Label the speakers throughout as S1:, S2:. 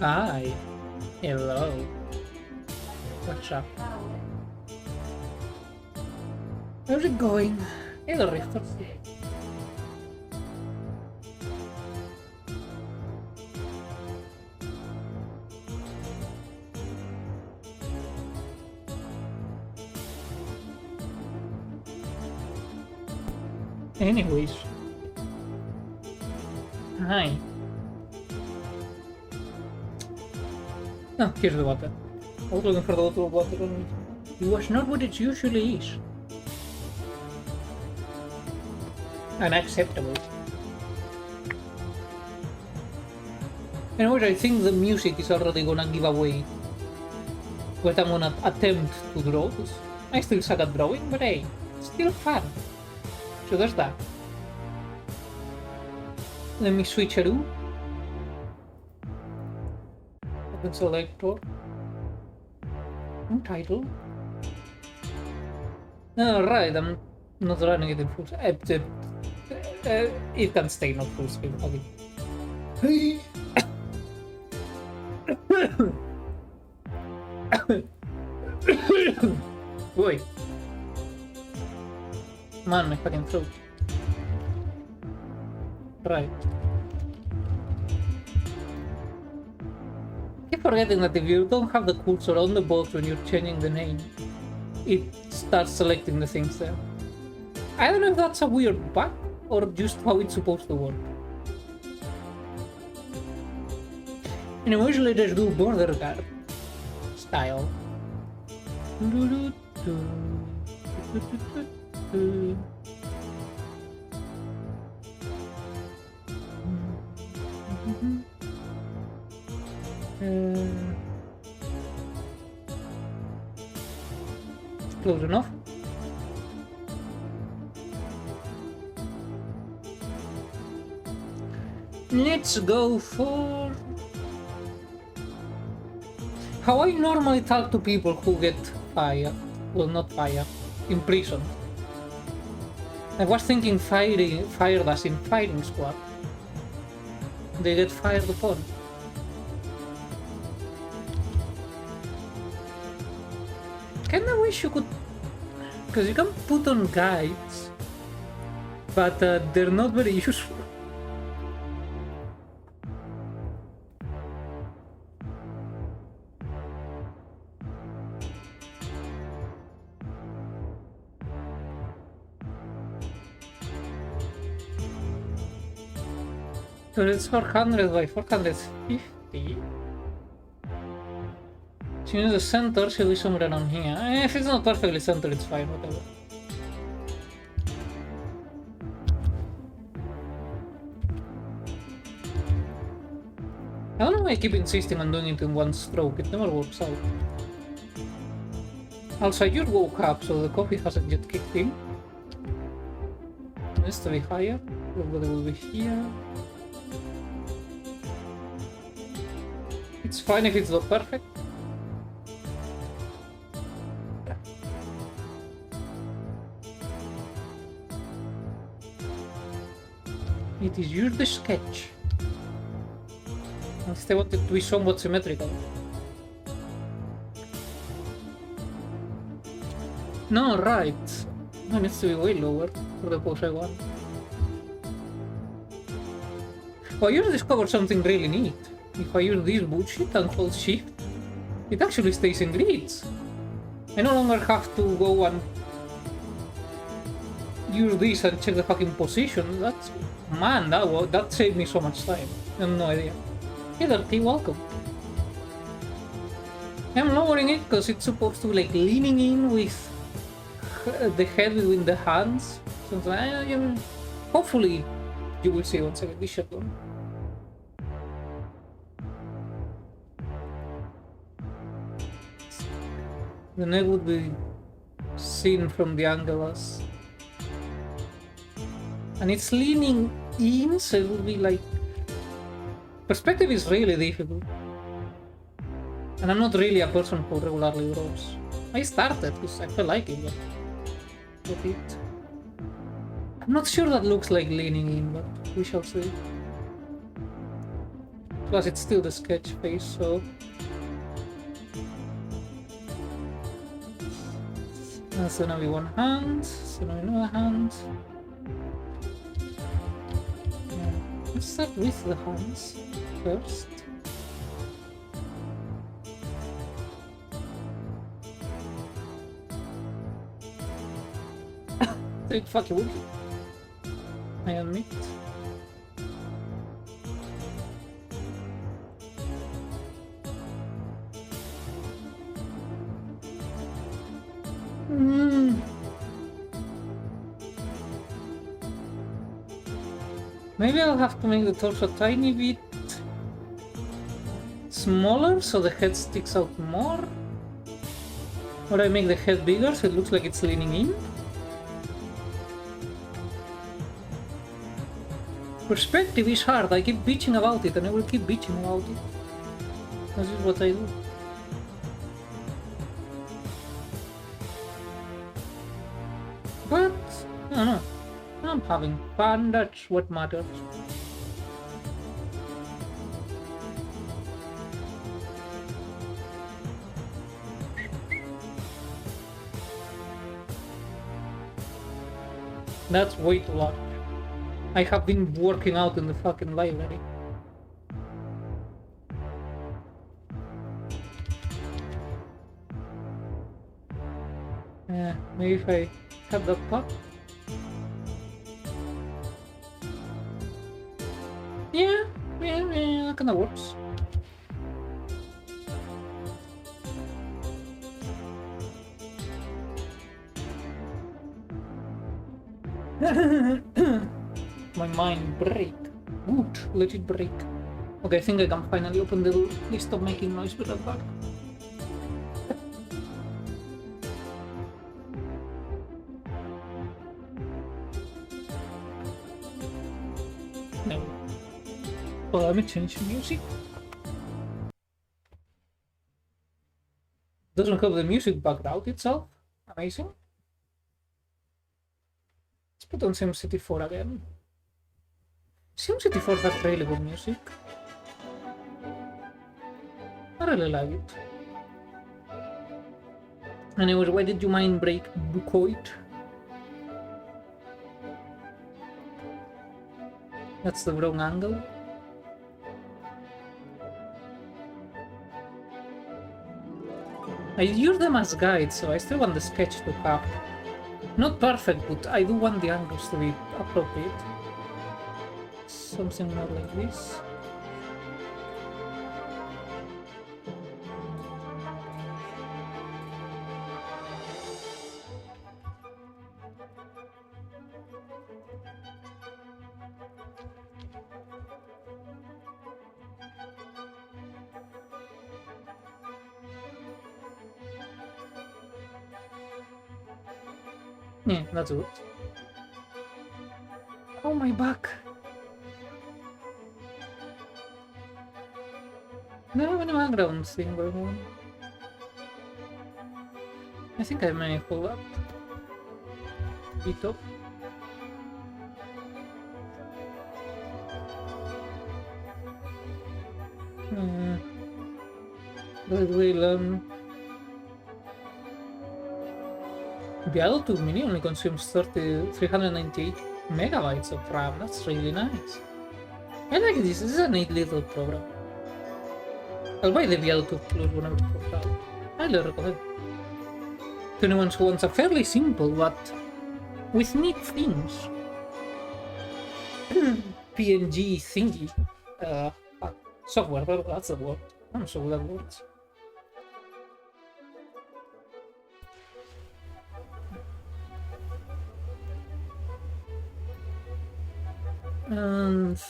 S1: Hi. Hello. What's up? How's it going? Hey, the Richter. Anyways. Hi. Oh, here's the water. I was looking for the little water on it. It was not what it usually is. Unacceptable. Anyways, I think the music is already gonna give away what I'm gonna attempt to draw. I still suck at drawing, but hey, it's still fun. So there's that. Let me switch a do. Open selector. No title. Alright, I'm not running it in full screen. It can stay not full screen. Okay. Hey. Wait. Man, my fucking throat. Right. Keep forgetting that if you don't have the cursor on the box when you're changing the name, it starts selecting the things there. I don't know if that's a weird bug or just how it's supposed to work. Anyways, let's do border guard style. Close enough. Let's go for how I normally talk to people who get fired. Well, not fired, imprisoned. I was thinking fired as in firing squad. They get fired upon. Kinda wish you could, because you can put on guides, but they're not very useful. So it's 400 by 450. So you know the center should be somewhere around here. If it's not perfectly centered, it's fine, whatever. I don't know why I keep insisting on doing it in one stroke, it never works out. Also, I just woke up, so the coffee hasn't yet kicked in. It needs to be higher, everybody will be here. It's fine if it's not perfect. It is just a sketch. Instead, I want it to be somewhat symmetrical. No, right. It needs to be way lower for the pose I want. Oh, I just discovered something really neat. If I use this bullshit and hold shift, it actually stays in grids. I no longer have to go and use this and check the fucking position. That's... man, that saved me so much time. I have no idea. Hey Dirty, welcome. I'm lowering it because it's supposed to be like leaning in with the head between the hands. So hopefully you will see once I get this shit done. The neck would be seen from the angle as... and it's leaning in, so it would be like... perspective is really difficult. And I'm not really a person who regularly draws. I started because I felt like it, but it... I'm not sure that looks like leaning in, but we shall see. Plus it's still the sketch phase, so... So now we want hand, so now we know a hand. Yeah. Let's start with the hands first. Take fuck you. I admit. Maybe I'll have to make the torso a tiny bit smaller so the head sticks out more. Or I make the head bigger so it looks like it's leaning in. Perspective is hard, I keep bitching about it and I will keep bitching about it. This is what I do. But, I don't know. I'm having fun, that's what matters. That's way too large. I have been working out in the fucking library. Yeah, maybe if I have that pot. Yeah, that kinda works. My mind break. Good, let it break. Okay, I think I can finally open the door. Please stop making noise with that bag. No. Well, let me change music. Doesn't have the music bugged out itself. Amazing. Let's put on SimCity 4 again. SimCity 4 has really good music. I really like it. Anyways, why did you mind break Bukoit? That's the wrong angle. I use them as guides, so I still want the sketch to have. Not perfect, but I do want the angles to be appropriate. Something more like this. Yeah, that's good. Oh, my back. No, any background thing going on. I think I may pull up. Beat up. That will VOD Mini only consumes 398 megabytes of RAM. That's really nice. I like this. This is a neat little program. I'll buy the VOD Plus whenever it comes out. Highly recommend. To anyone who wants a fairly simple but with neat things. PNG thingy. Software, that's the word. I'm sure that works. And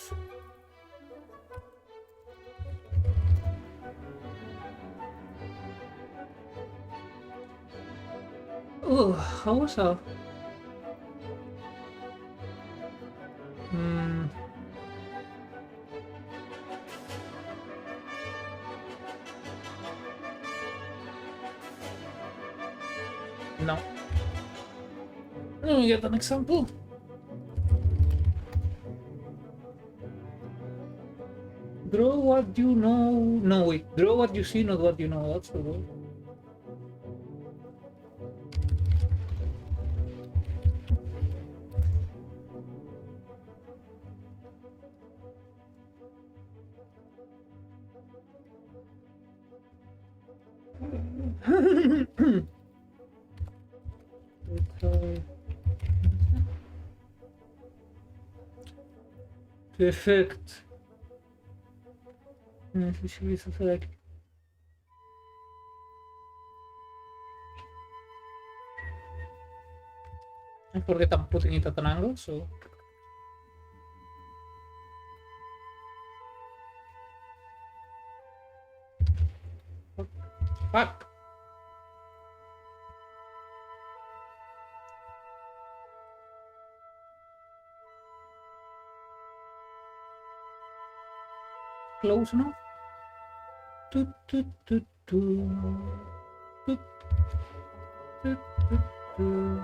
S1: oh, how was that? No. Let me get an example. Draw what you know. No, wait. Draw what you see, not what you know. That's the word. To effect. Effect. I forget I'm putting it at an angle, so. Fuck. Close enough. Toot, toot, toot, toot. Toot, toot, toot, toot.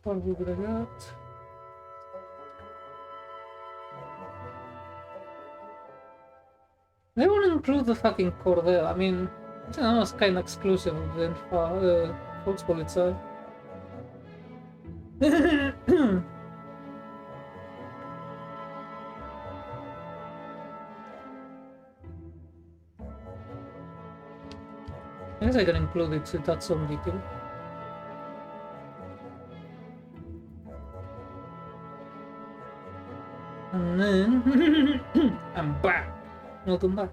S1: What would I got? They won't include the fucking Cordell. I mean, that was kind of exclusive of the Volkswagen itself. I guess I can include it to touch some detail. And then I'm back. Welcome back.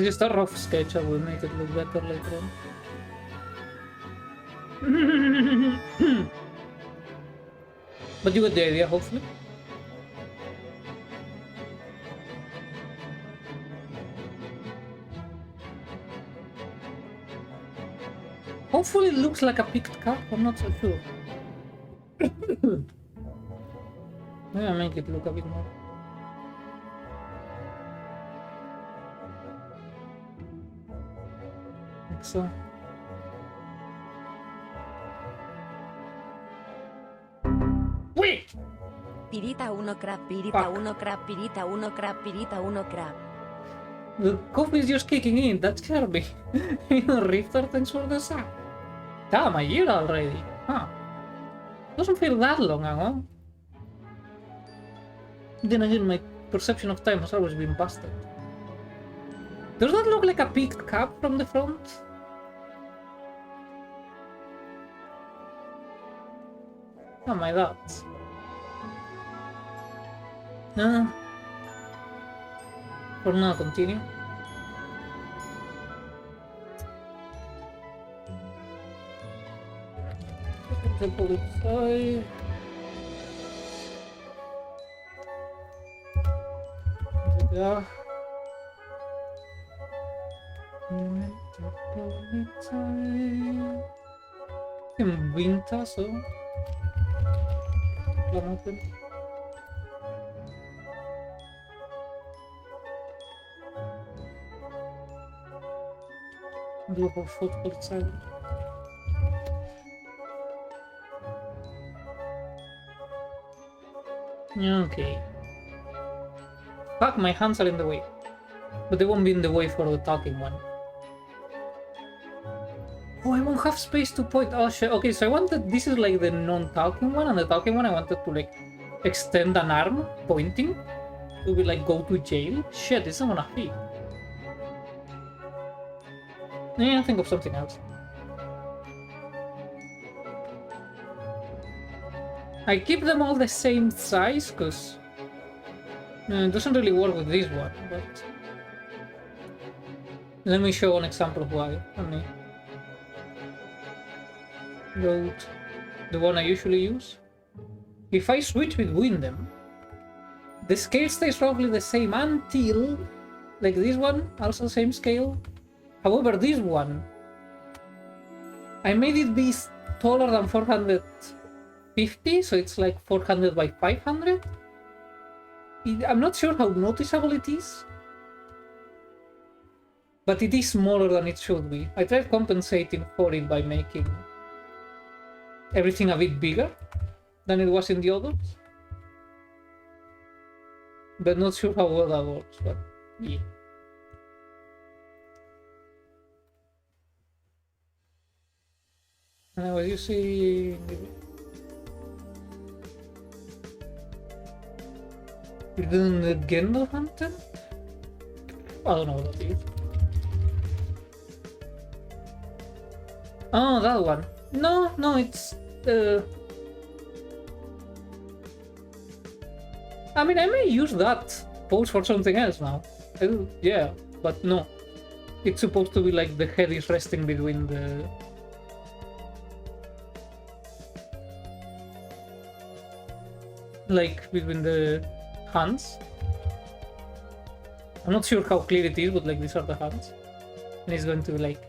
S1: Just a rough sketch, I will make it look better later on. But you get the idea, hopefully. Hopefully it looks like a picked cup, I'm not so sure. Maybe I make it look a bit more. So. Wait!
S2: Pirita 1 crab, pirita 1 crab, pirita 1 crab, pirita 1 crab.
S1: The coffee is just kicking in, that scared me. Rifter, thanks for the sap. Damn, a year already. Huh. Doesn't feel that long ago. Then again, my perception of time has always been busted. Does that look like a peaked cap from the front? Oh my god. For now, continue. The bullet side. Yeah. In winter, so. Do a football side. Okay. Fuck, my hands are in the way. But they won't be in the way for the talking one. Oh, I won't have space to point. Oh shit. Okay, so I wanted. This is like the non-talking one, and the talking one I wanted to like extend an arm pointing. It will like go to jail. Shit, this isn't gonna fit. Yeah, think of something else. I keep them all the same size because it doesn't really work with this one. But let me show an example of why. VOD, the one I usually use. If I switch between them, the scale stays roughly the same until, like this one, also same scale. However, this one, I made it be taller than 450, so it's like 400 by 500. I'm not sure how noticeable it is, but it is smaller than it should be. I tried compensating for it by making everything a bit bigger than it was in the others, but not sure how well that works, but yeah. And I was using... You're doing the Gendo Hunter? I don't know what that is. Oh, that one. No, it's... I mean, I may use that pose for something else now. Yeah, but no. It's supposed to be like the head is resting between the... like, between the hands. I'm not sure how clear it is, but like, these are the hands. And it's going to be like...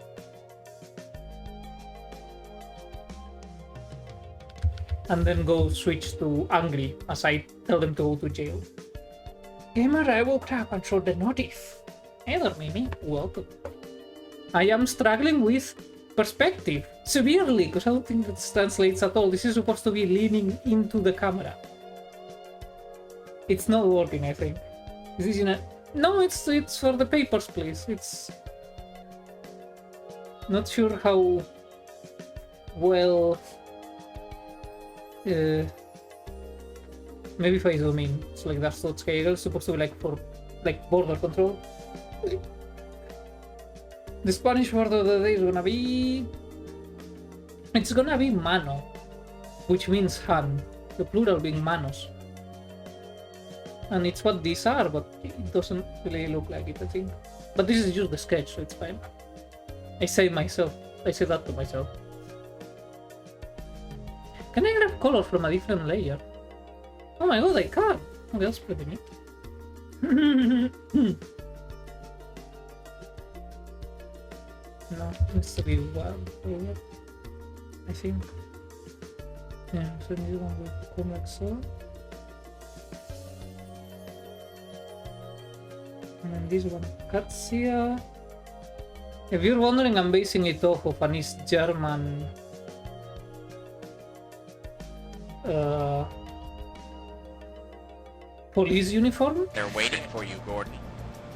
S1: and then go switch to angry as I tell them to go to jail. Gamer, I woke up and showed the notif. Hey there, Mimi. Welcome. I am struggling with perspective severely because I don't think that translates at all. This is supposed to be leaning into the camera. It's not working, I think. Is this in a... No, it's for the papers, please. It's... not sure how well... maybe if I zoom in, it's like that's not scale. It's supposed to be like for like border control. The Spanish word of the day is gonna be... it's gonna be mano, which means hand. The plural being manos. And it's what these are, but it doesn't really look like it, I think. But this is just the sketch, so it's fine. I say that to myself. Can I grab color from a different layer? Oh my god, I can! Okay, that's pretty neat. No, it needs to be one layer, I think. Yeah, so this one will come like so. And then this one cuts here. If you're wondering, I'm basing it off of an East German police uniform.
S3: They're waiting for you, Gordon,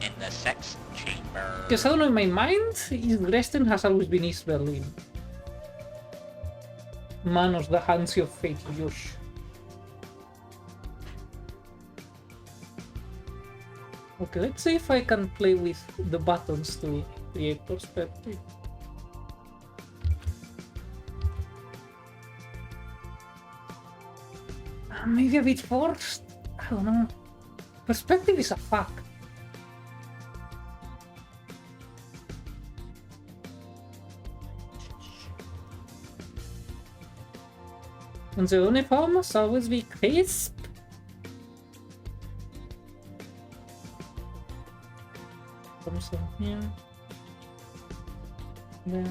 S3: in the sex chamber.
S1: Because I don't know, in my mind, East Dresden has always been East Berlin. Manos, the hands of fate, Josh. Okay, let's see if I can play with the buttons to create perspective. Maybe a bit forced? I don't know. Perspective is a fuck. And the uniform must always be crisp. Comes from here. There.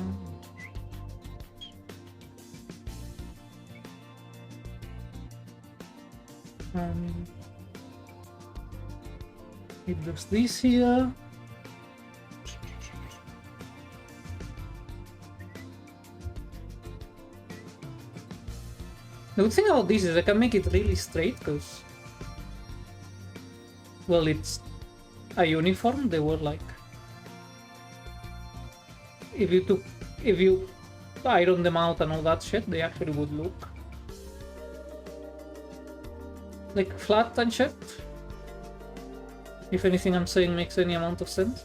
S1: It does this here. The good thing about this is I can make it really straight because, well, it's a uniform. They were like, if you iron them out and all that shit, they actually would look like flat and shit. If anything I'm saying makes any amount of sense.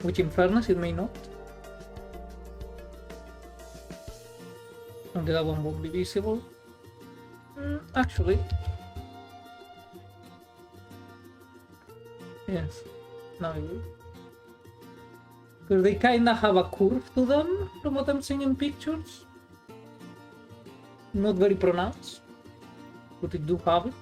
S1: Which in fairness it may not. And that one won't be visible. Actually. Yes. Now it will. Because they kinda have a curve to them from what I'm seeing in pictures. Not very pronounced, but they do have it.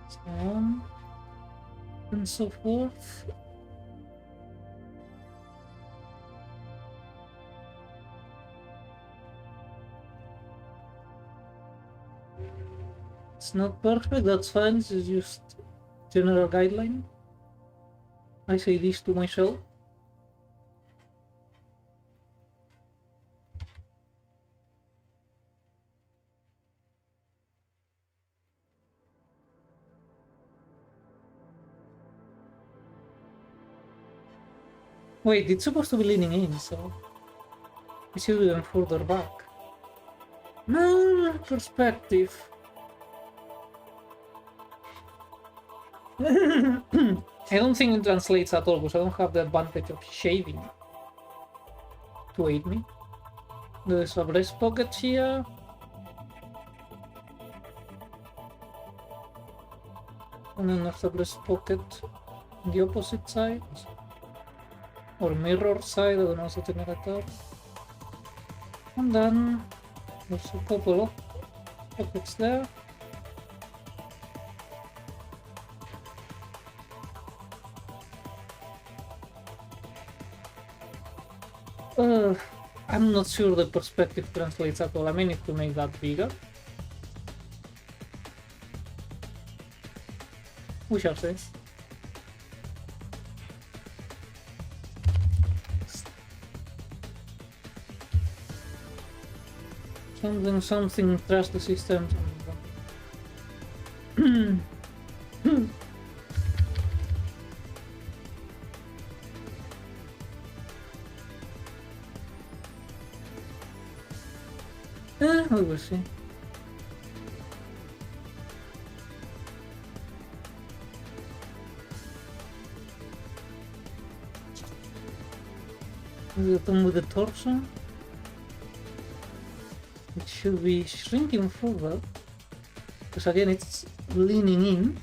S1: So on and so forth. It's not perfect, that's fine, this is just general guideline. I say this to myself. Wait, it's supposed to be leaning in, so it should be even further back. No, perspective. I don't think it translates at all because I don't have the advantage of shaving to aid me. There's a breast pocket here. And then there's a breast pocket on the opposite side. Or mirror side, I don't know how to make it up. And then there's a couple of pockets there. I'm not sure the perspective translates at all. I may need to make that bigger. We shall see. Something, trust the system. We will see. The thing with the torso, it should be shrinking forward, because again it's leaning in.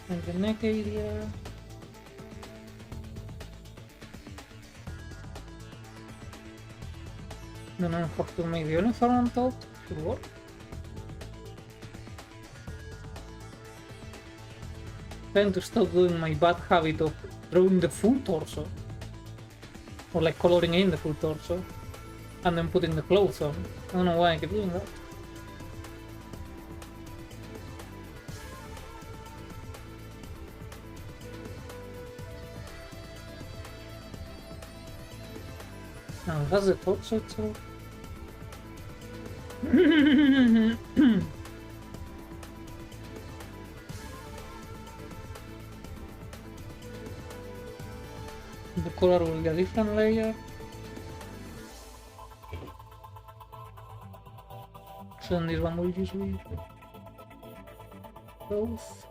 S1: And the neck area. Then I have to make the uniform on top to work. Trying to stop doing my bad habit of drawing the full torso. Or like coloring in the full torso. And then putting the clothes on. I don't know why I keep doing that. Now that's the torso itself. The color will be a different layer. So then this one will just be both.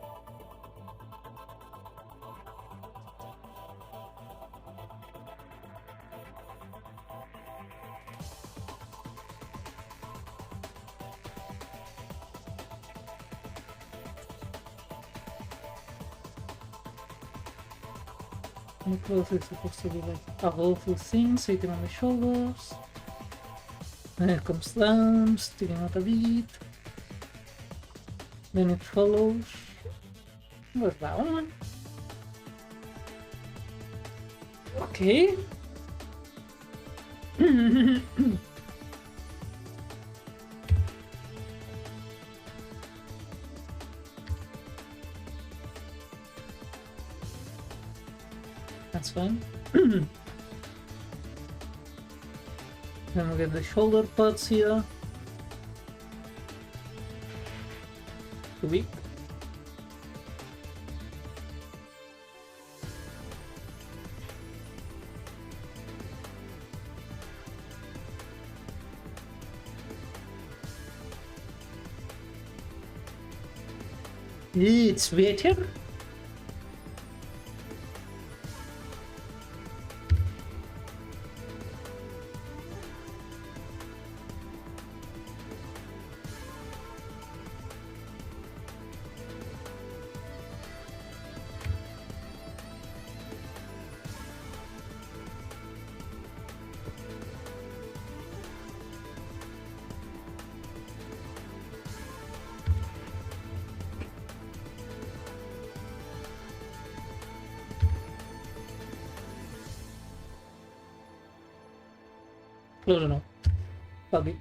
S1: The clothes is supposed to be like a awful thing sitting on the shoulders. Then it comes down, sticking out a bit. Then it follows. Where's that one? Okay. That's fine. Then we get the shoulder pads here. Too big. It's better. Close enough. Fuck it.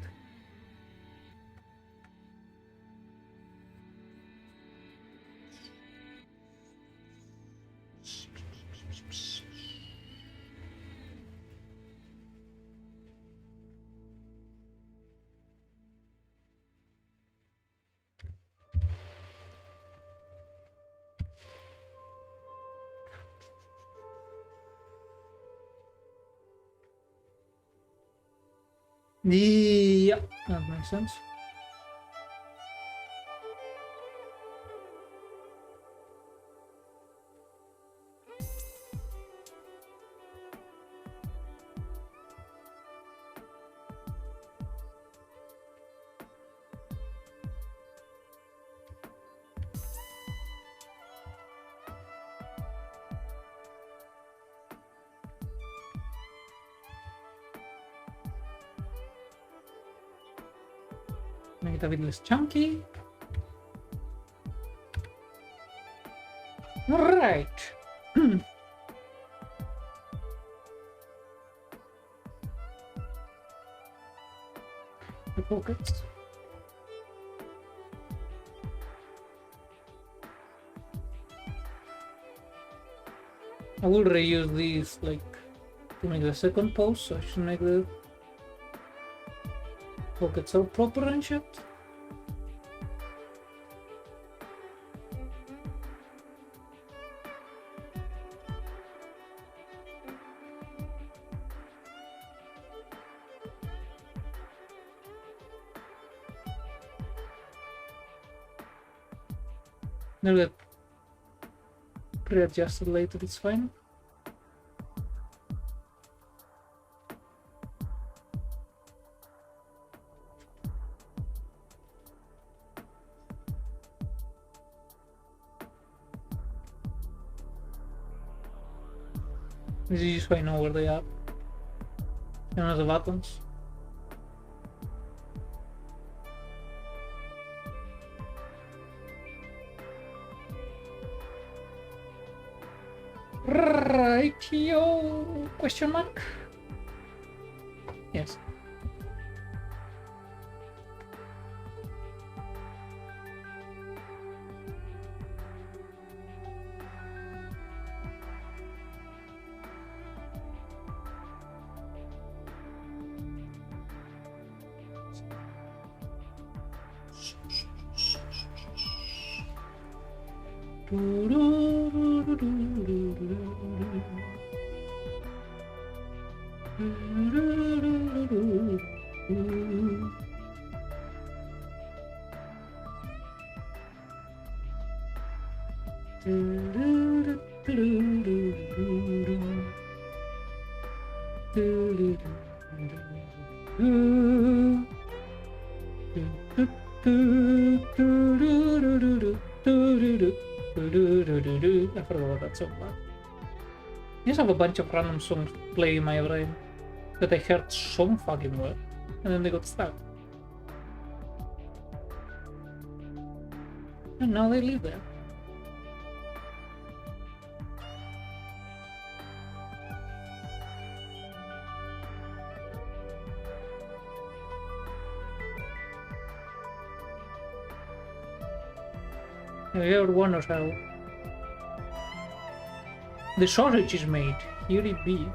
S1: Yeah, that makes sense. Make it a bit less chunky. Alright. The pockets. I will reuse these like to make the second post, so I should make the pockets all proper and shit. They'll get readjusted later, it's fine. This is just so I know where they are. You know the buttons. Rightio? Question mark? Yes. I forgot about that song. I just have a bunch of random songs playing in my brain that I heard so fucking well, and then they got stuck. And now they live there. Have you ever wondered how the sausage is made? Here it be.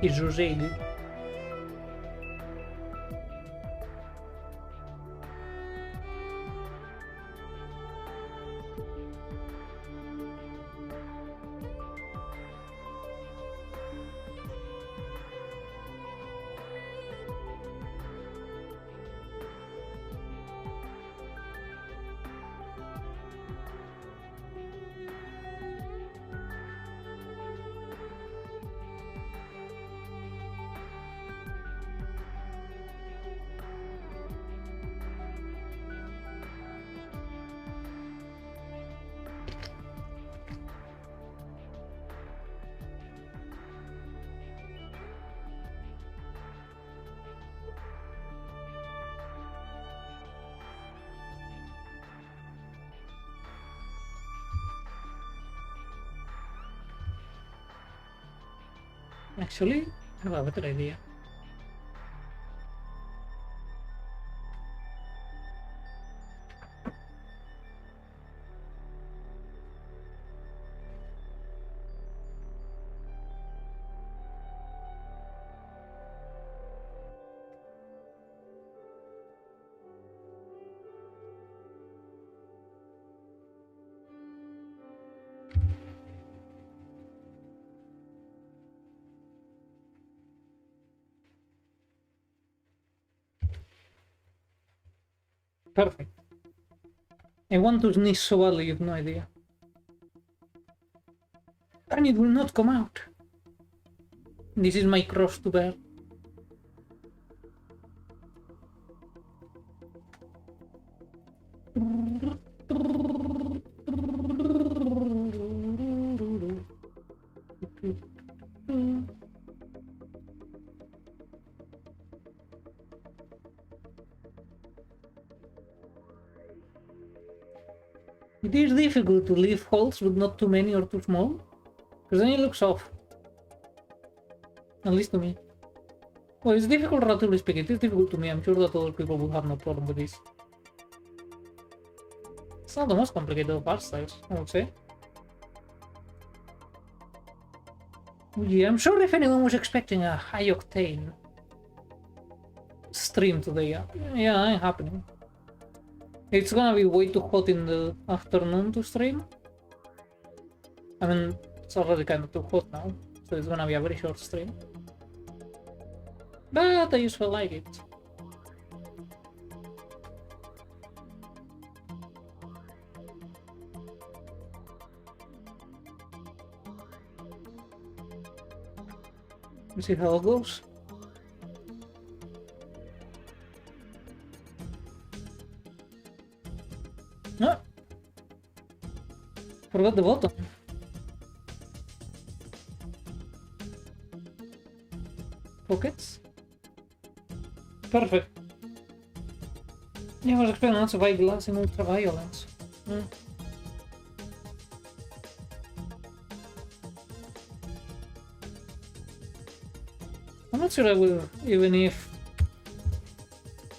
S1: It's rosated. Actually, I have a better idea. Perfect. I want to sneeze so badly, you have no idea. And it will not come out. This is my cross to bear. It is difficult to leave holes, but not too many or too small, because then it looks off. At least to me. Well, it's difficult, relatively speaking. It is difficult to me. I'm sure that other people will have no problem with this. It's not the most complicated of art styles, I would say. Yeah, I'm sure if anyone was expecting a high-octane stream today, yeah, ain't happening. It's gonna be way too hot in the afternoon to stream. I mean, it's already kind of too hot now, so it's gonna be a very short stream. But I usually like it. Let's see how it goes. No! Forgot the button. Pockets? Perfect. Yeah, I was expecting lots of eyeglass and ultraviolence. I'm not sure I will, even if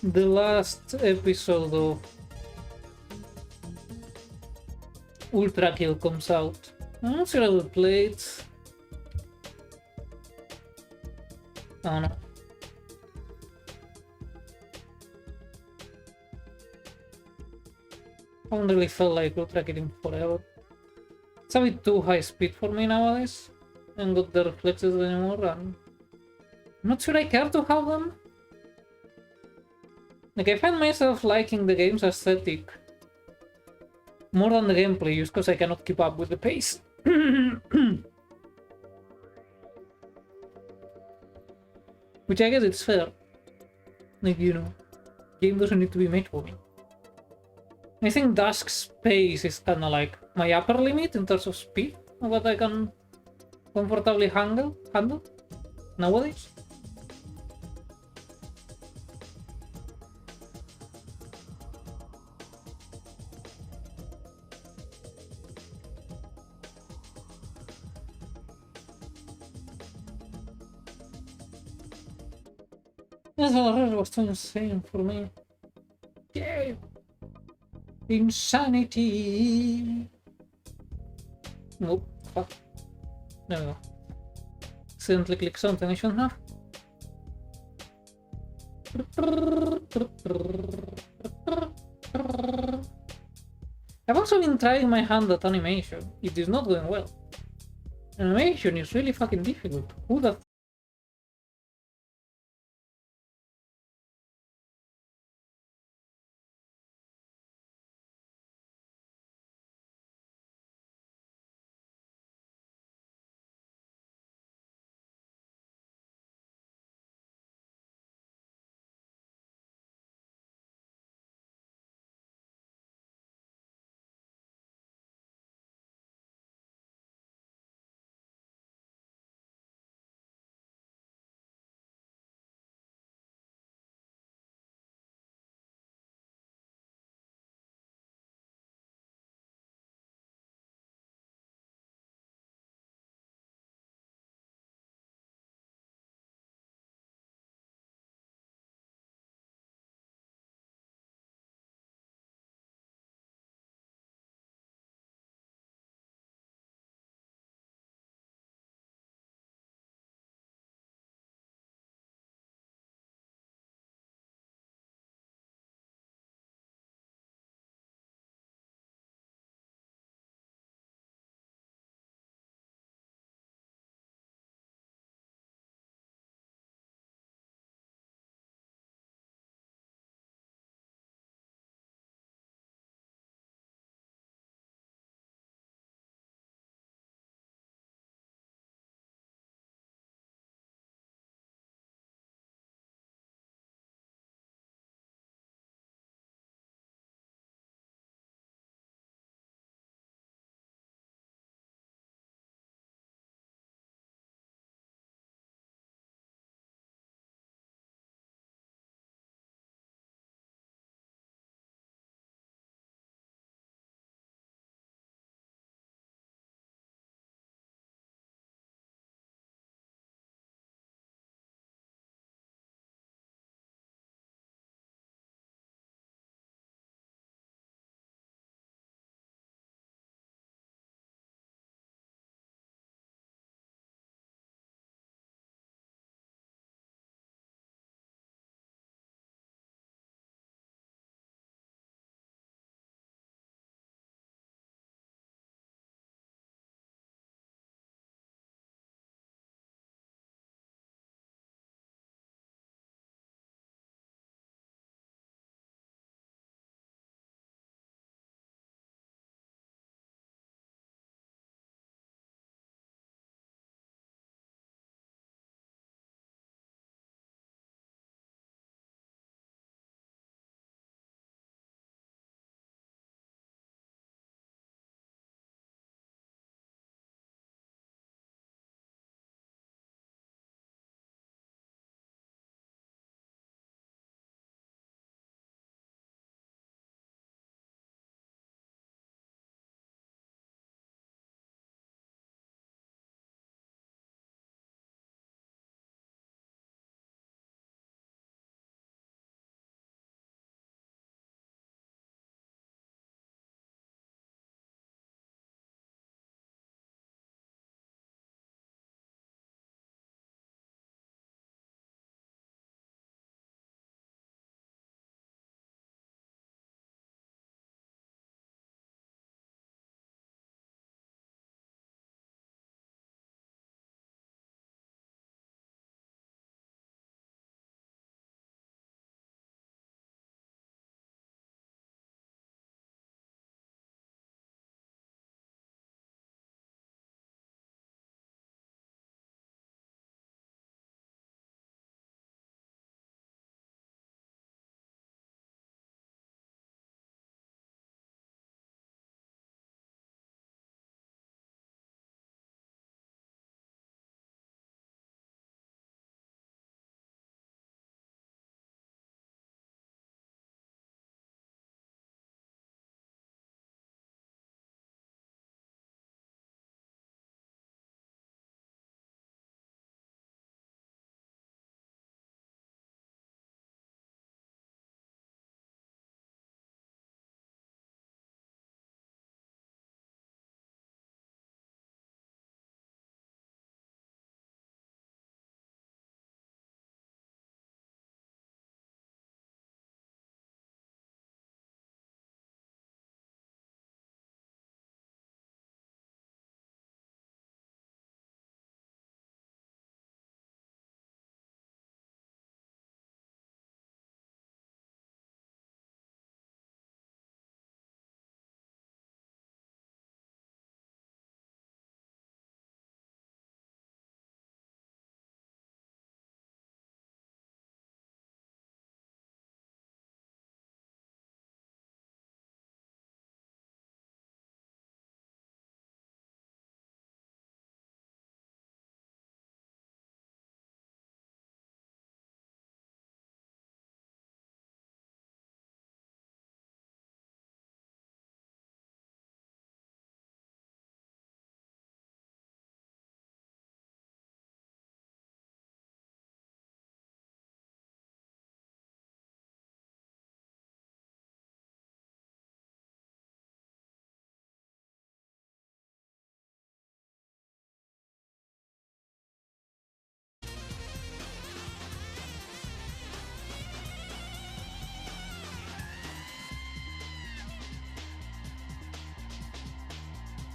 S1: the last episode of Ultra Kill comes out. I'm not sure I will play it. I don't know. I haven't really felt like Ultra Killing forever. It's a bit too high speed for me nowadays. I haven't got the reflexes anymore, and I'm not sure I care to have them. Like, I find myself liking the game's aesthetic more than the gameplay, just because I cannot keep up with the pace. Which I guess it's fair. Like, you know, game doesn't need to be made for me. I think Dusk's pace is kinda like my upper limit in terms of speed of what I can comfortably handle nowadays. That's what was too insane for me. Yeah. Insanity. Nope. Fuck. There we go. Accidentally click something I shouldn't have. I've also been trying my hand at animation. It is not going well. Animation is really fucking difficult. Who the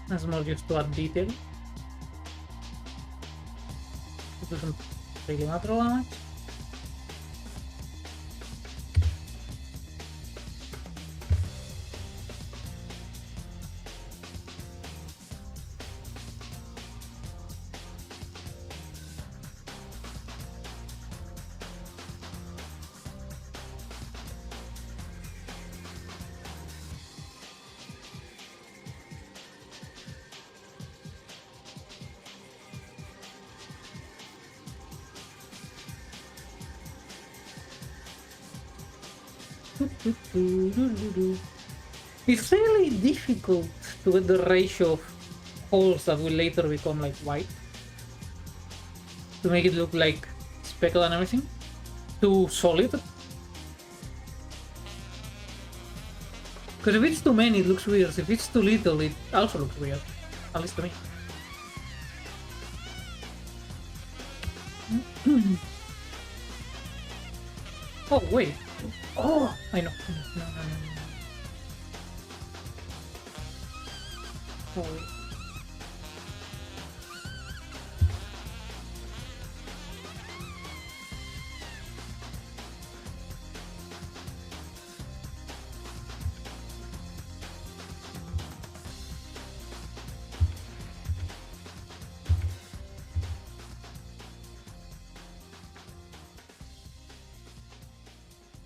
S1: That's more just to add detail. It doesn't really matter that much. It's really difficult to get the ratio of holes that will later become like white to make it look like speckled and everything. Too solid. Because if it's too many, it looks weird. If it's too little, it also looks weird. At least to me. Oh, wait. Oh, I know. No. Oh, wait.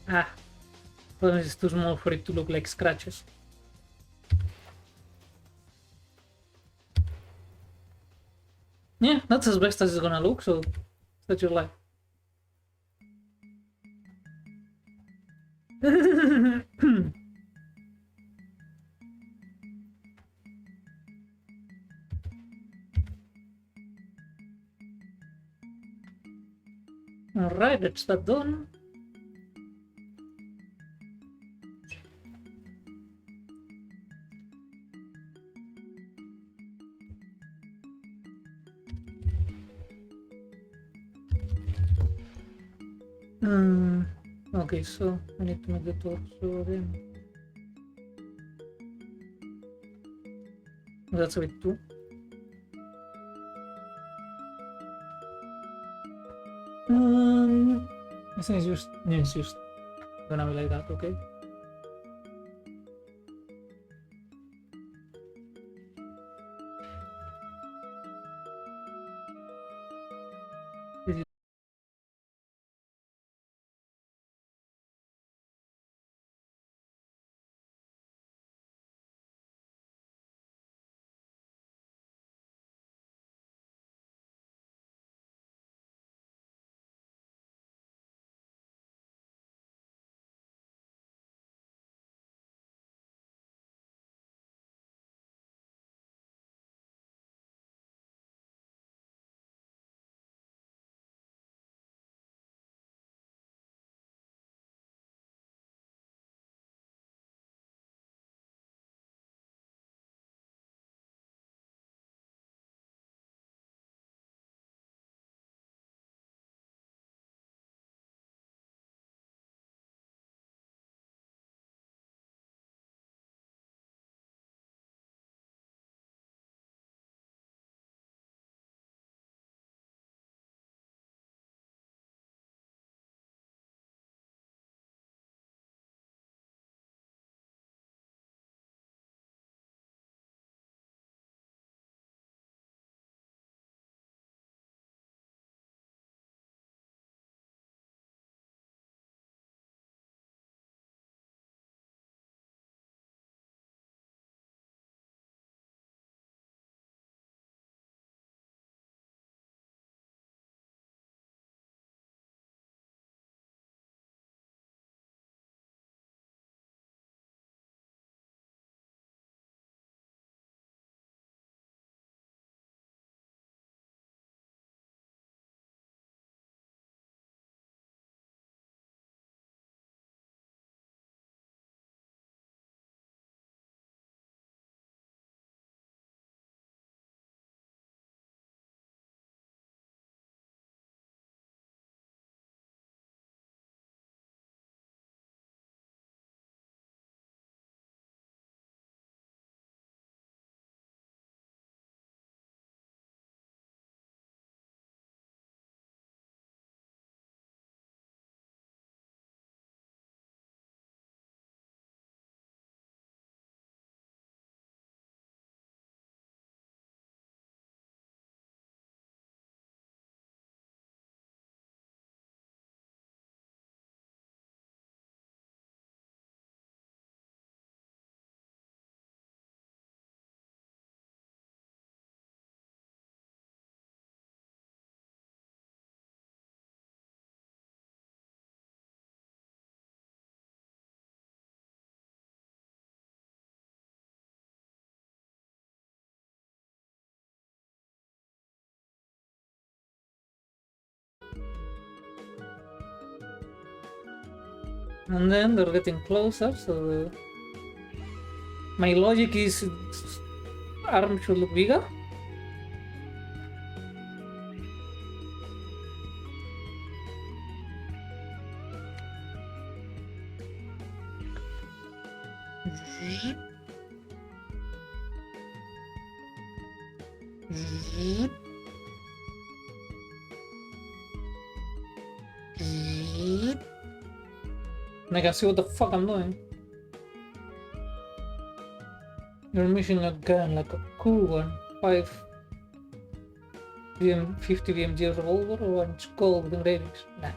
S1: Ah, but it's too small for it to look like scratches. Yeah, that's as best as it's gonna look, so that's your life. Alright, that's that done. Okay, so I need to make the torso again. That's a bit too. I think it's just gonna be like that, okay? And then they're getting closer, so my logic is arm should look bigger. And I can see what the fuck I'm doing. You're missing a gun, like a cool one. 50 VMG revolver or one skull with engravings. Nah.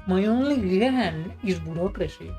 S1: My only gun is bureaucracy.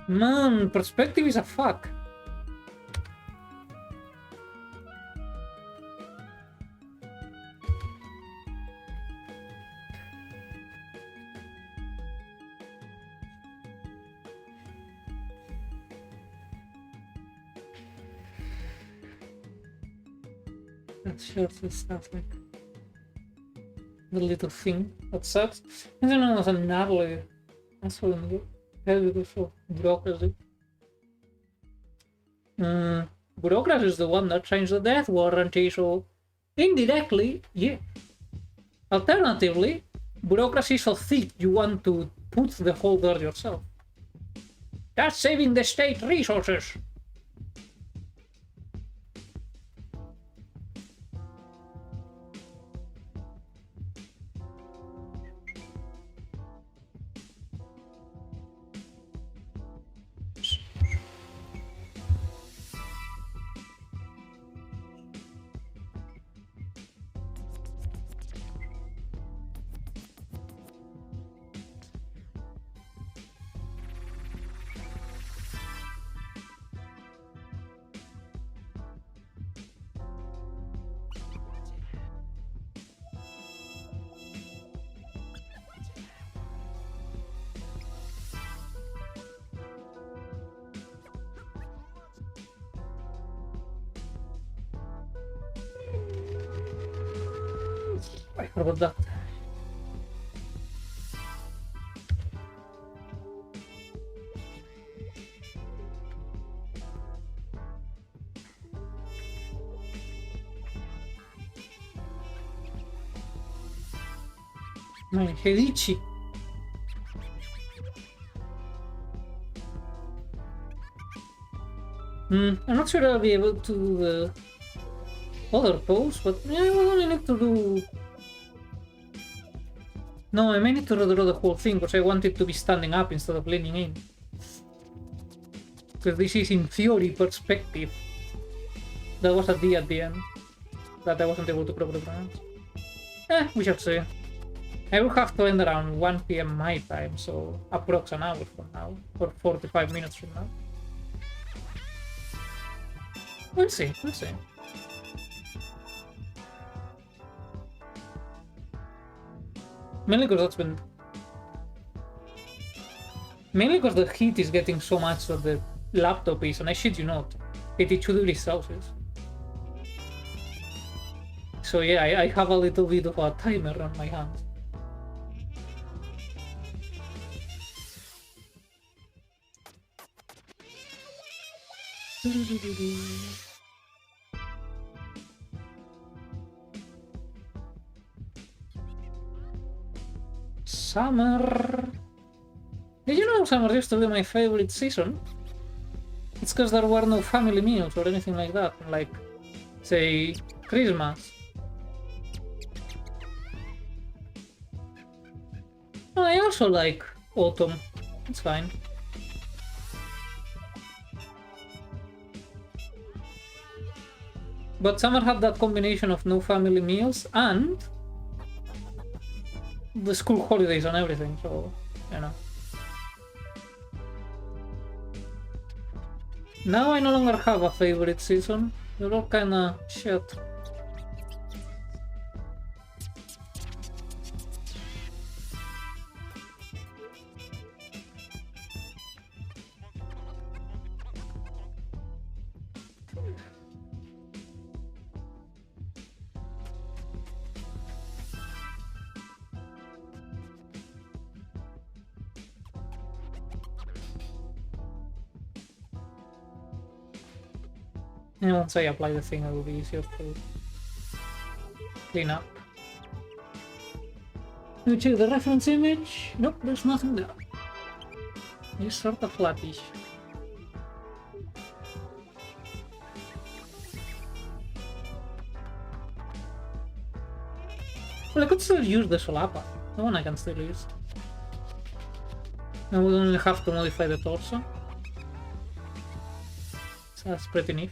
S1: Man, perspective is a fuck. That shirt is stuff like the little thing that sucks. I don't know, it's a gnarly asshole in the head because of bureaucracy. Bureaucracy is the one that changed the death warranty, so indirectly, yeah. Alternatively, bureaucracy is so thick you want to put the whole there yourself. That's saving the state resources. I forgot that. My head itchy. I'm not sure I'll be able to do the other pose, but yeah, I will only need to do. No, I may need to redraw the whole thing because I want it to be standing up instead of leaning in. Because this is in theory perspective. That was a D at the end that I wasn't able to properly pronounce. We shall see. I will have to end around 1 PM my time, so approx an hour from now, or 45 minutes from now. We'll see, we'll see. Mainly because the heat is getting so much that the laptop is, and I shit you not, 82 degrees Celsius. So yeah, I have a little bit of a timer on my hands. Summer. Did you know summer used to be my favorite season? It's because there were no family meals or anything like that, like, say, Christmas. I also like autumn. It's fine. But summer had that combination of no family meals and the school holidays and everything, so, you know. Now I no longer have a favorite season. They're all kinda shit. And once I apply the thing, it will be easier to clean up. Let me check the reference image. Nope, there's nothing there. It's sort of flattish. Well, I could still use the solapa. The one I can still use. I would only have to modify the torso. So that's pretty neat.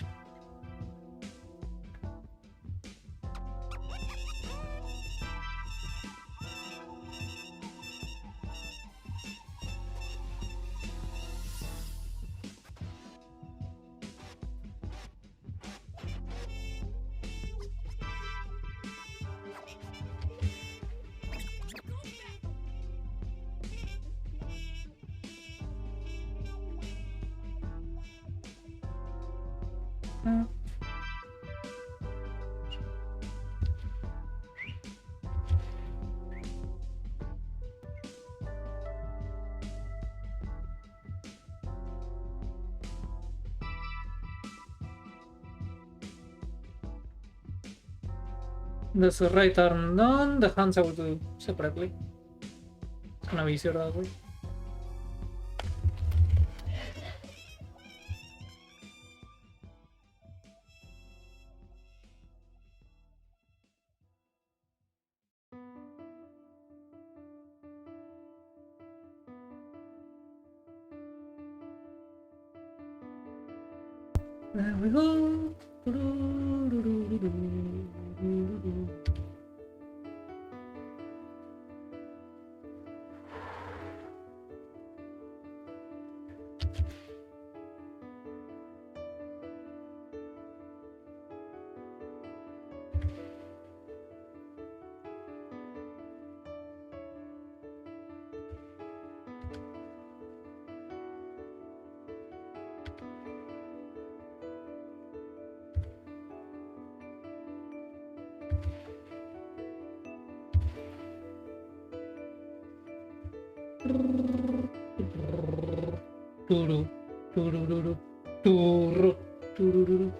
S1: There's the right arm done, the hands I will do separately. It's gonna be easier that way. There we go. Turu, turururu, turu, turururu.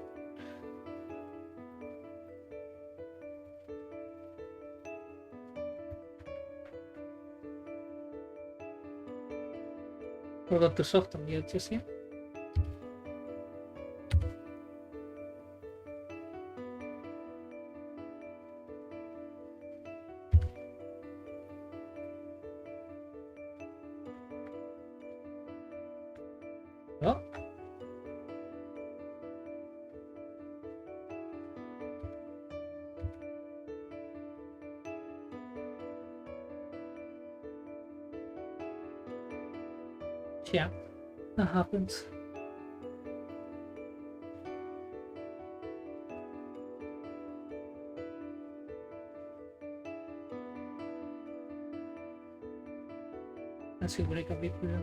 S1: Forgot to soften the edges here. Oh. Yeah, that happens. Let's see break a bit here.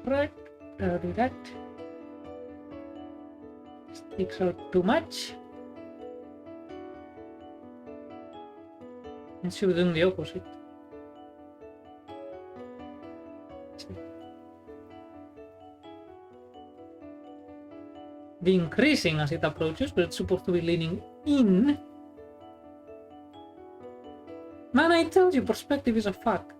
S1: Correct. Do that. Sticks out too much. And should be doing the opposite. Be increasing as it approaches, but it's supposed to be leaning in. Man, I told you, perspective is a fuck.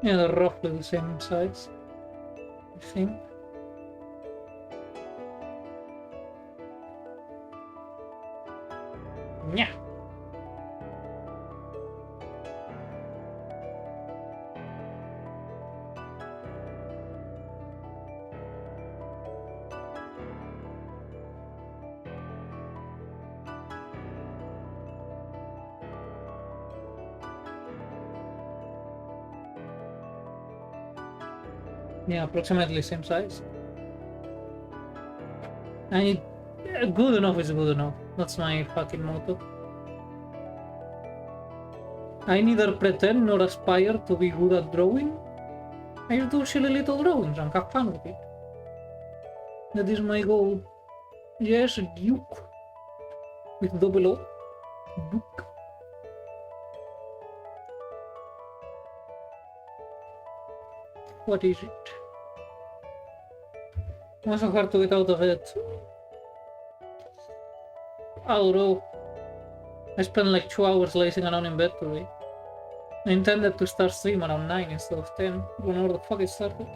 S1: Yeah, they're roughly the same size, I think. Yeah. Yeah, approximately same size. And good enough is good enough. That's my fucking motto. I neither pretend nor aspire to be good at drawing. I just do silly little drawings and have fun with it. That is my goal. Yes, Duke. With double O. Duke. What is it? It was so hard to get out of it. I don't know. I spent like 2 hours lazing around in bed today. I intended to start stream around 9 instead of 10, whenever the fuck it started.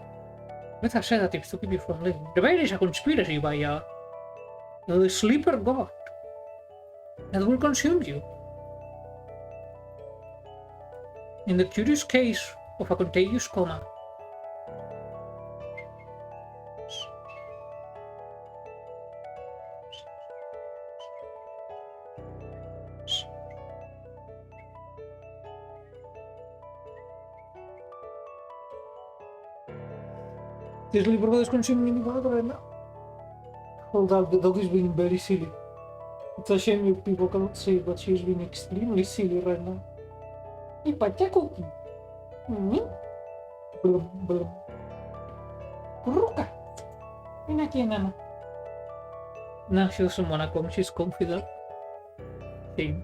S1: Better sedatives to keep you from sleeping. There is a conspiracy by the sleeper god that will consume you. In the curious case of a contagious coma. This sleeper god is consuming me right now. Hold up, the dog is being very silly. It's a shame you people cannot see it, but she's being extremely silly right now. Y pacha cookie. Blum, blum. Kuruka. Ven aquí, enana. Now she doesn't wanna come, she's confident. Thing.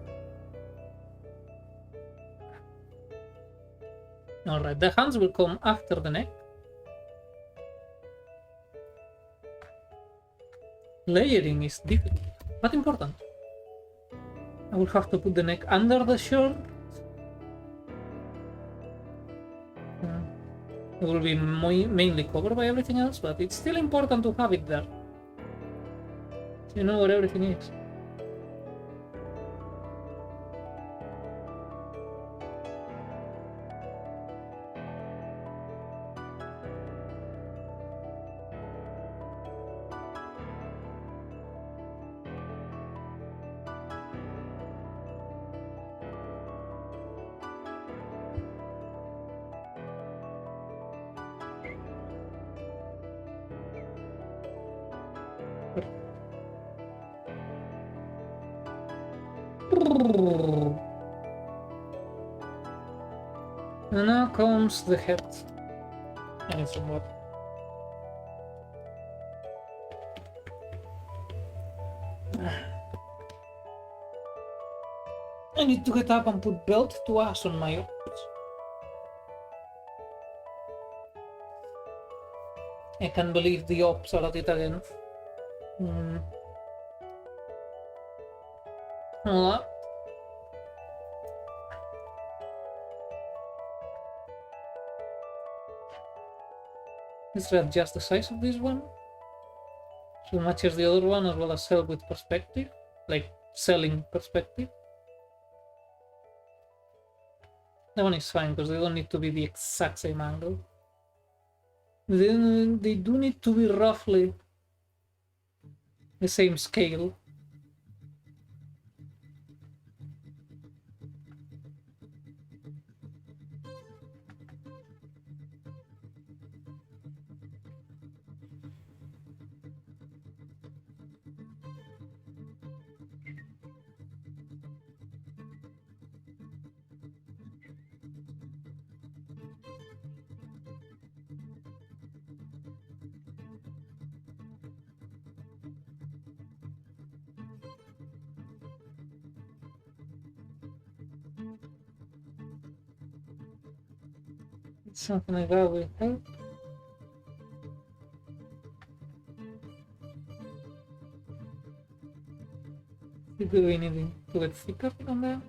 S1: Alright, the hands will come after the neck. Layering is difficult, but important. I will have to put the neck under the shirt. It will be mainly covered by everything else, but it's still important to have it there. So you know where everything is. And now comes the head. I need some water. I need to get up and put belt to ass on my ops. I can't believe the ops are at it again. Hold up. Let's adjust the size of this one so it matches the other one, as well as help with perspective, like selling perspective. That one is fine because they don't need to be the exact same angle. They do need to be roughly the same scale. Something like that will help. Do we need to get thicker on there?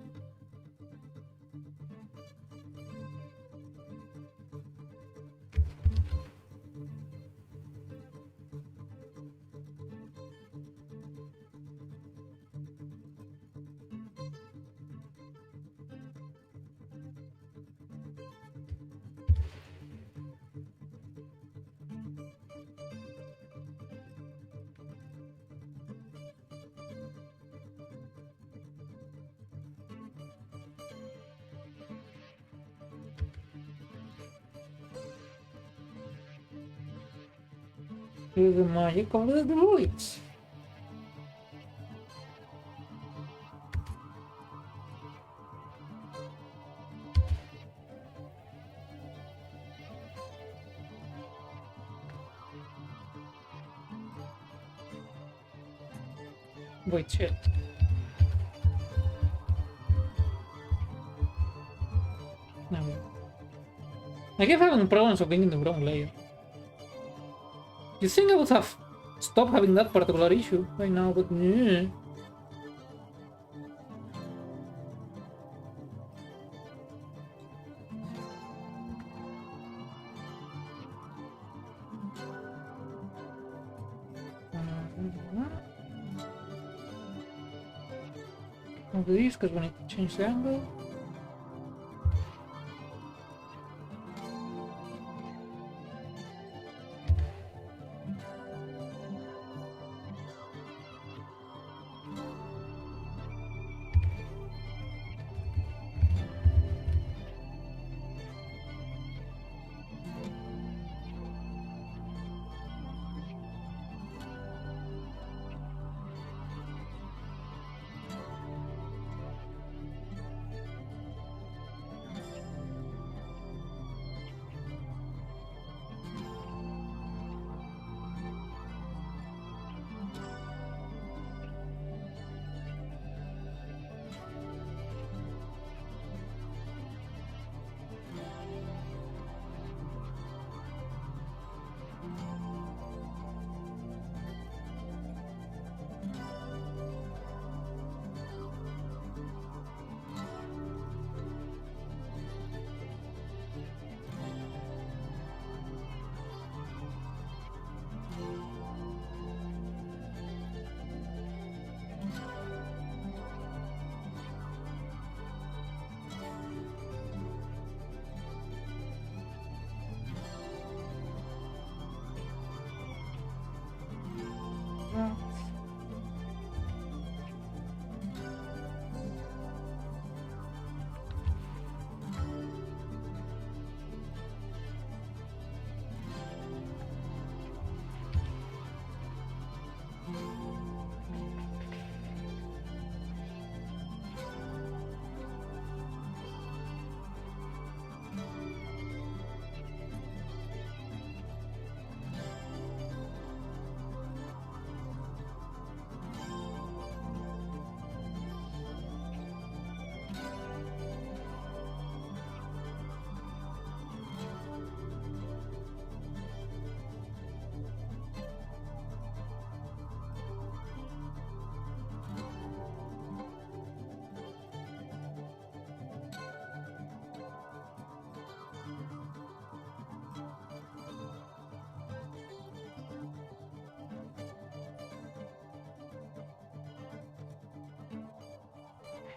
S1: Do the magic of the druids. Wait, shit. No. I keep having problems of being in the wrong layer. You think I would have stopped having that particular issue right now, but yeah. Of these, because we need to change the angle.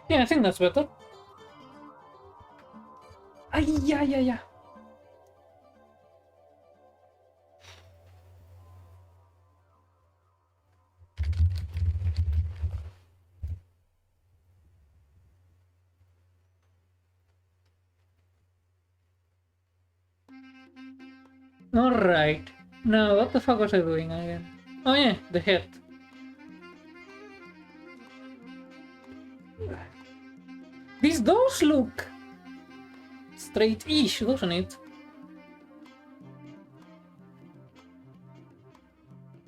S1: Yeah, I think that's better. yeah. Alright. Now, what the fuck was I doing again? Oh yeah, the head. This does look straight-ish, doesn't it?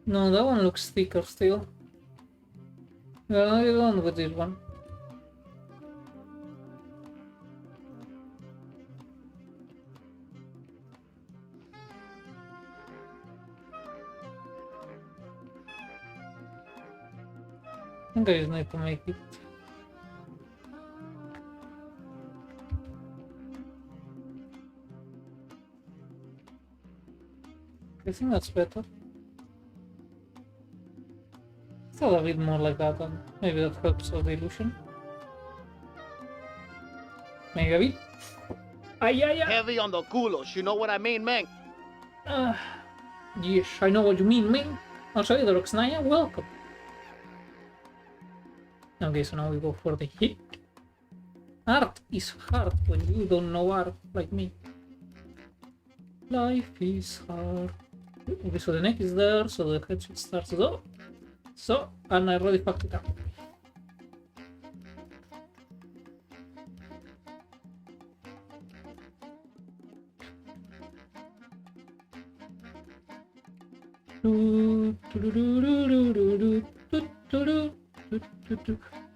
S1: No, that one looks thicker still. Well, I don't with this one. I think I just need to make it. I think that's better. Still a bit more like that, and maybe that helps with the illusion. Maybe a bit. Yeah.
S4: Heavy on the culos, you know what I mean, man?
S1: Yes, I know what you mean, man. Also, the Roxnaya, welcome. Okay, so now we go for the hit. Art is hard when you don't know art like me. Life is hard. Okay, so the neck is there, so the head should start though. So, and I already fucked it up.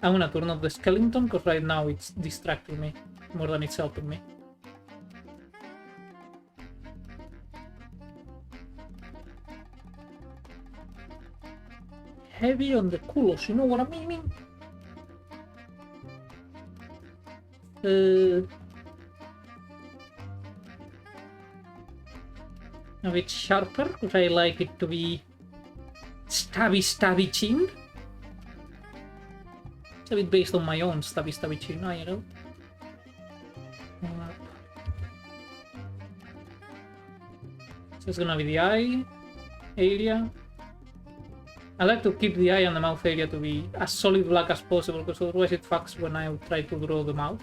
S1: I'm gonna turn off the skeleton because right now it's distracting me more than it's helping me. Heavy on the culos, you know what I mean? A bit sharper because I like it to be stabby chin. It's a bit based on my own stabby chin, you know. So it's gonna be the eye area. I like to keep the eye and the mouth area to be as solid black as possible because otherwise it fucks when I try to draw the mouth.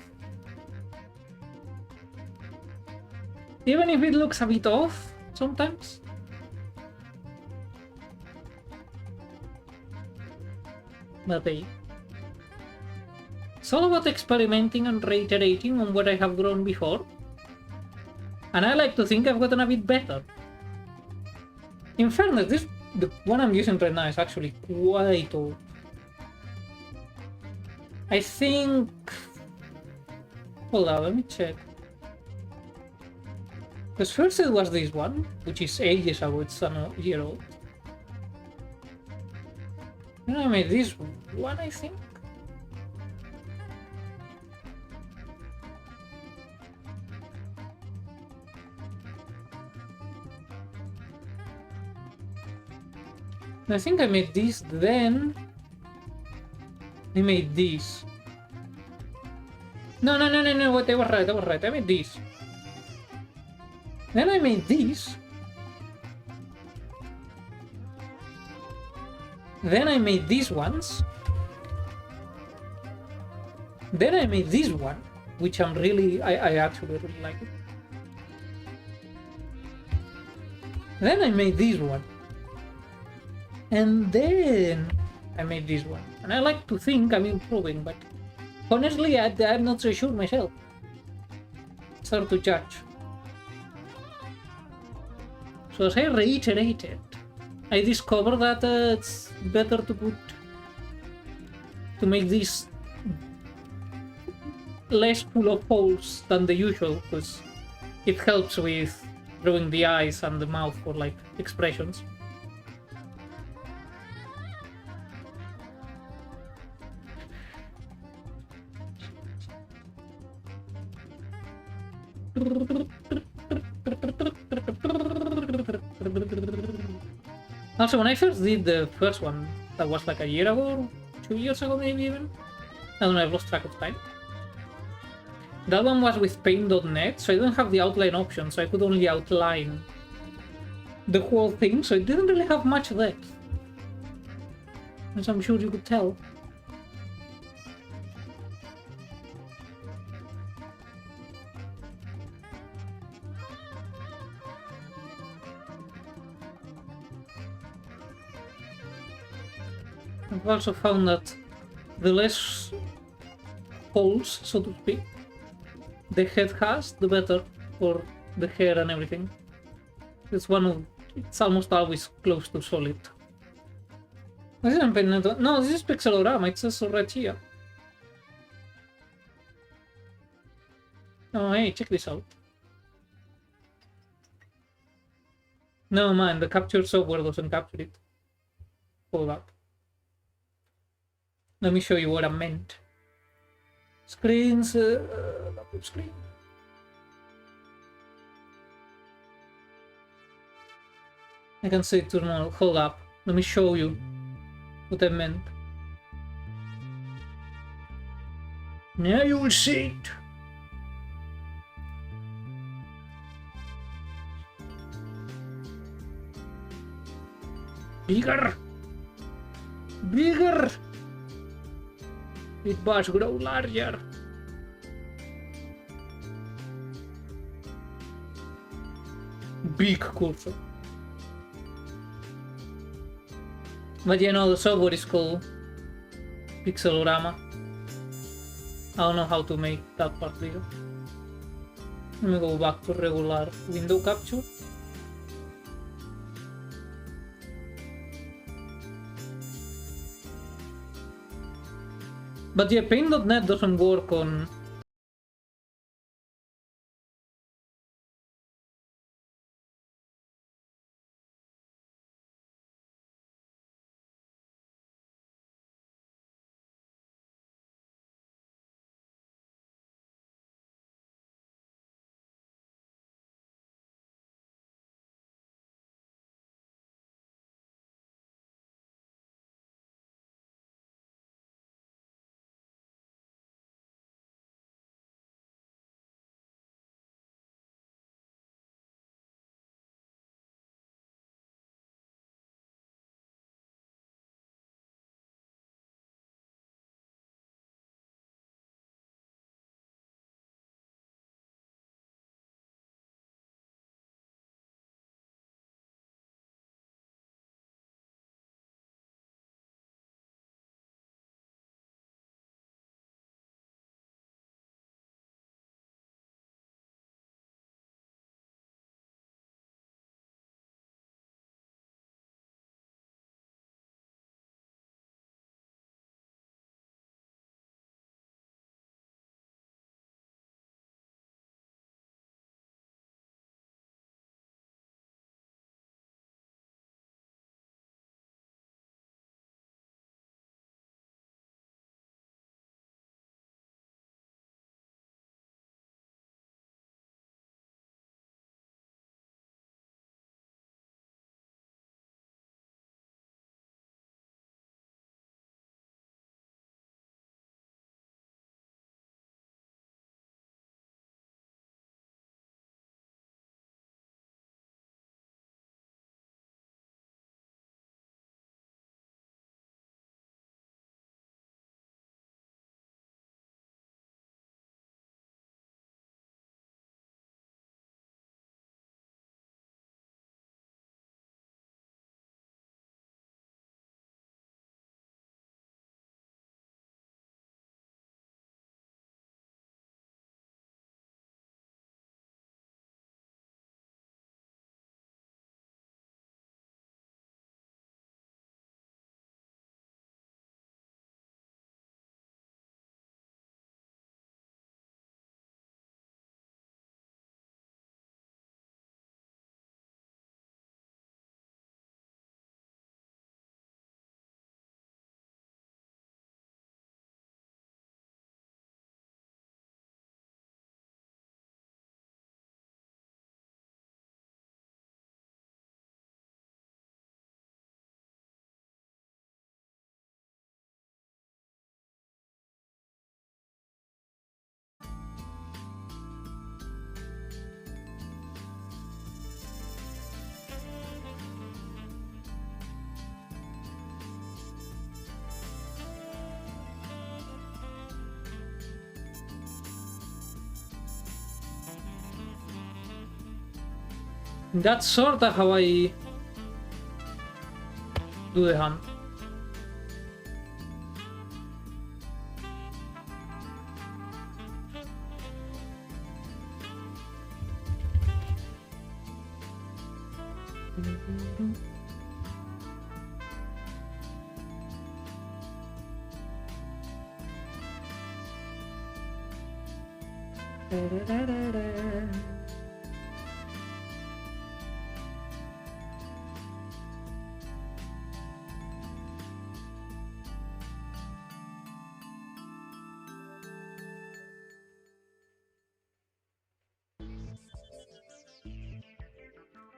S1: Even if it looks a bit off sometimes. But hey. It's all about experimenting and reiterating on what I have drawn before. And I like to think I've gotten a bit better. In fairness, the one I'm using right now is actually quite old. I think... Hold on, let me check. Because first it was this one, which is ages ago, it's a year old. Then I made this one, I think. I think I made this, then I made this. No, wait, I was right, I made this. Then I made this. Then I made these ones. Then I made this one, which I actually really like it. Then I made this one. And then I made this one. And I like to think I'm improving, but honestly, I'm not so sure myself. It's hard to judge. So as I reiterated, I discovered that it's better to make this less full of holes than the usual, because it helps with drawing the eyes and the mouth for like expressions. Also, when I first did the first one, that was like a year ago, 2 years ago maybe even, I don't know, I've lost track of time. That one was with paint.net, so I didn't have the outline option, so I could only outline the whole thing, so it didn't really have much depth. As I'm sure you could tell. I've also found that the less holes, so to speak, the head has, the better for the hair and everything. It's almost always close to solid. This isn't Paint.net. No, this is Pixelorama, it says right here. Oh, hey, check this out. No, man, the capture software doesn't capture it. Hold up. Let me show you what I meant. Screens, screen. I can say it to normal. Hold up. Let me show you what I meant. Now you will see it. Bigger! Bigger! It must grow larger. Big cursor. But you know, the software is called Pixelorama. I don't know how to make that part bigger. Let me go back to regular window capture. But yeah, Paint.net doesn't work on That's sorta how I do the hunt.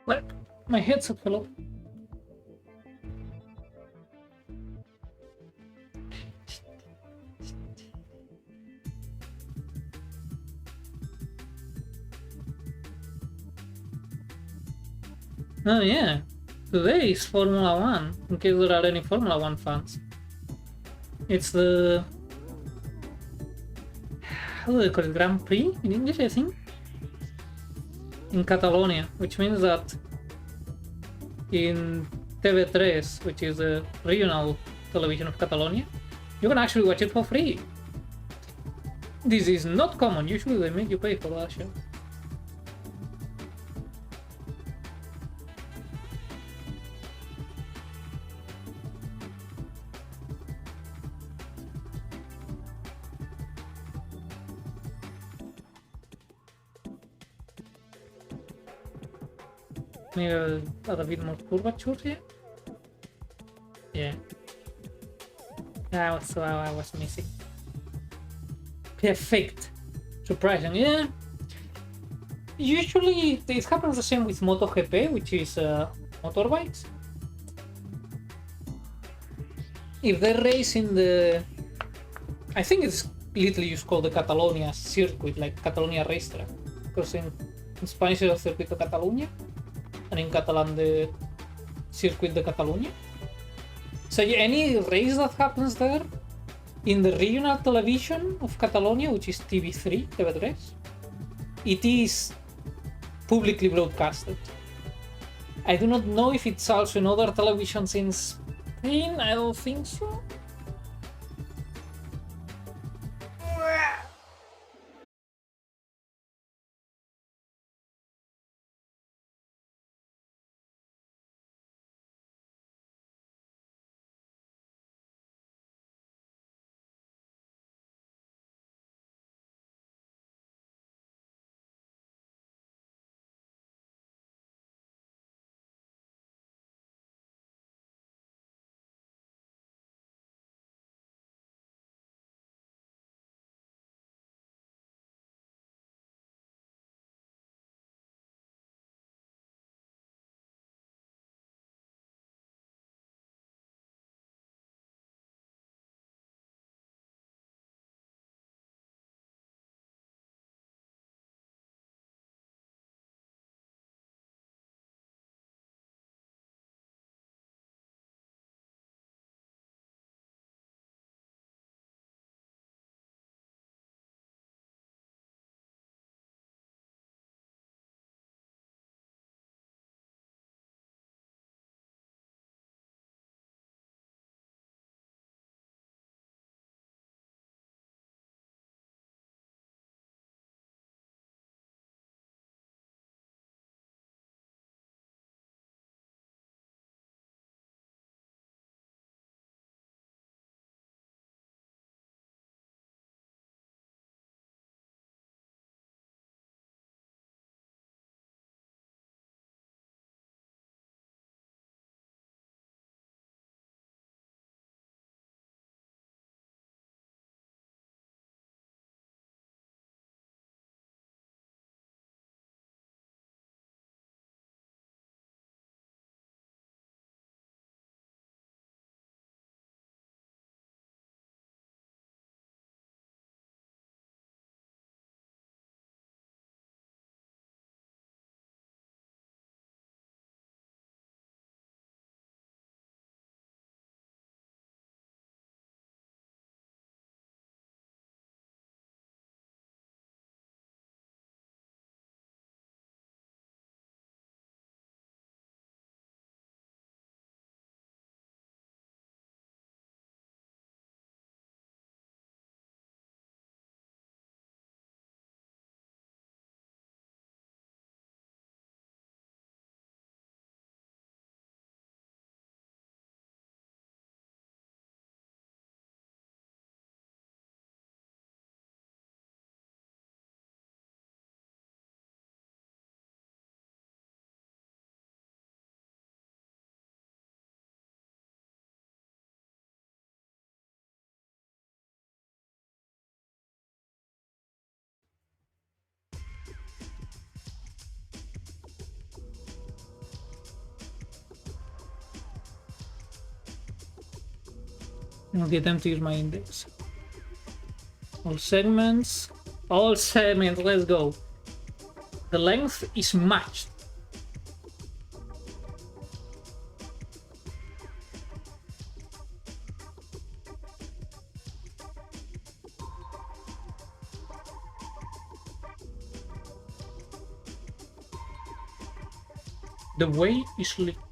S1: What? My headset fell off. Oh yeah, today is Formula One, in case there are any Formula One fans. It's the... how do they call it? Grand Prix in English, I think? In Catalonia, which means that in TV3, which is the regional television of Catalonia, you can actually watch it for free. This is not common, usually they make you pay for that show. Maybe I'll add a bit more curvature here. Yeah. That was what I was missing. Perfect. Surprising, yeah. Usually it happens the same with MotoGP, which is motorbikes. If they race in the... I think it's literally just called the Catalonia circuit, like Catalonia racetrack. Because in Spanish it's el Circuito Catalunya, and in Catalan the Circuit de Catalunya. So any race that happens there, in the regional television of Catalonia, which is TV3, TV3, it is publicly broadcasted. I do not know if it's also in other televisions in Spain, I don't think so. I'll get them to use my index. All segments. All segments, let's go. The length is matched. The weight is linked.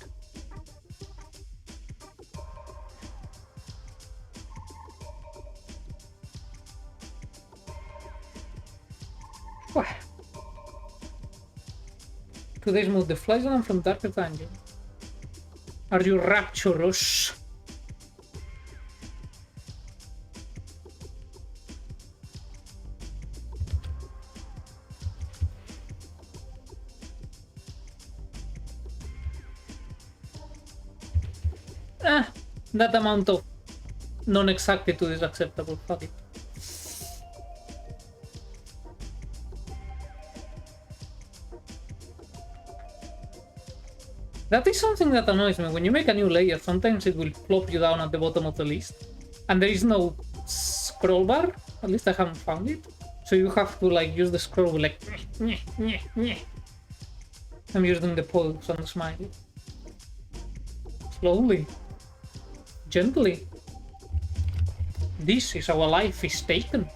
S1: Today's move, the flies on from Darker Dungeon. Are you rapturous? That amount of non-exactitude is acceptable. Fuck it. That is something that annoys me. When you make a new layer, sometimes it will plop you down at the bottom of the list. And there is no scroll bar. At least I haven't found it. So you have to like use the scroll like... I'm using the pulse on the smiley. Slowly. Gently. This is how a life is taken.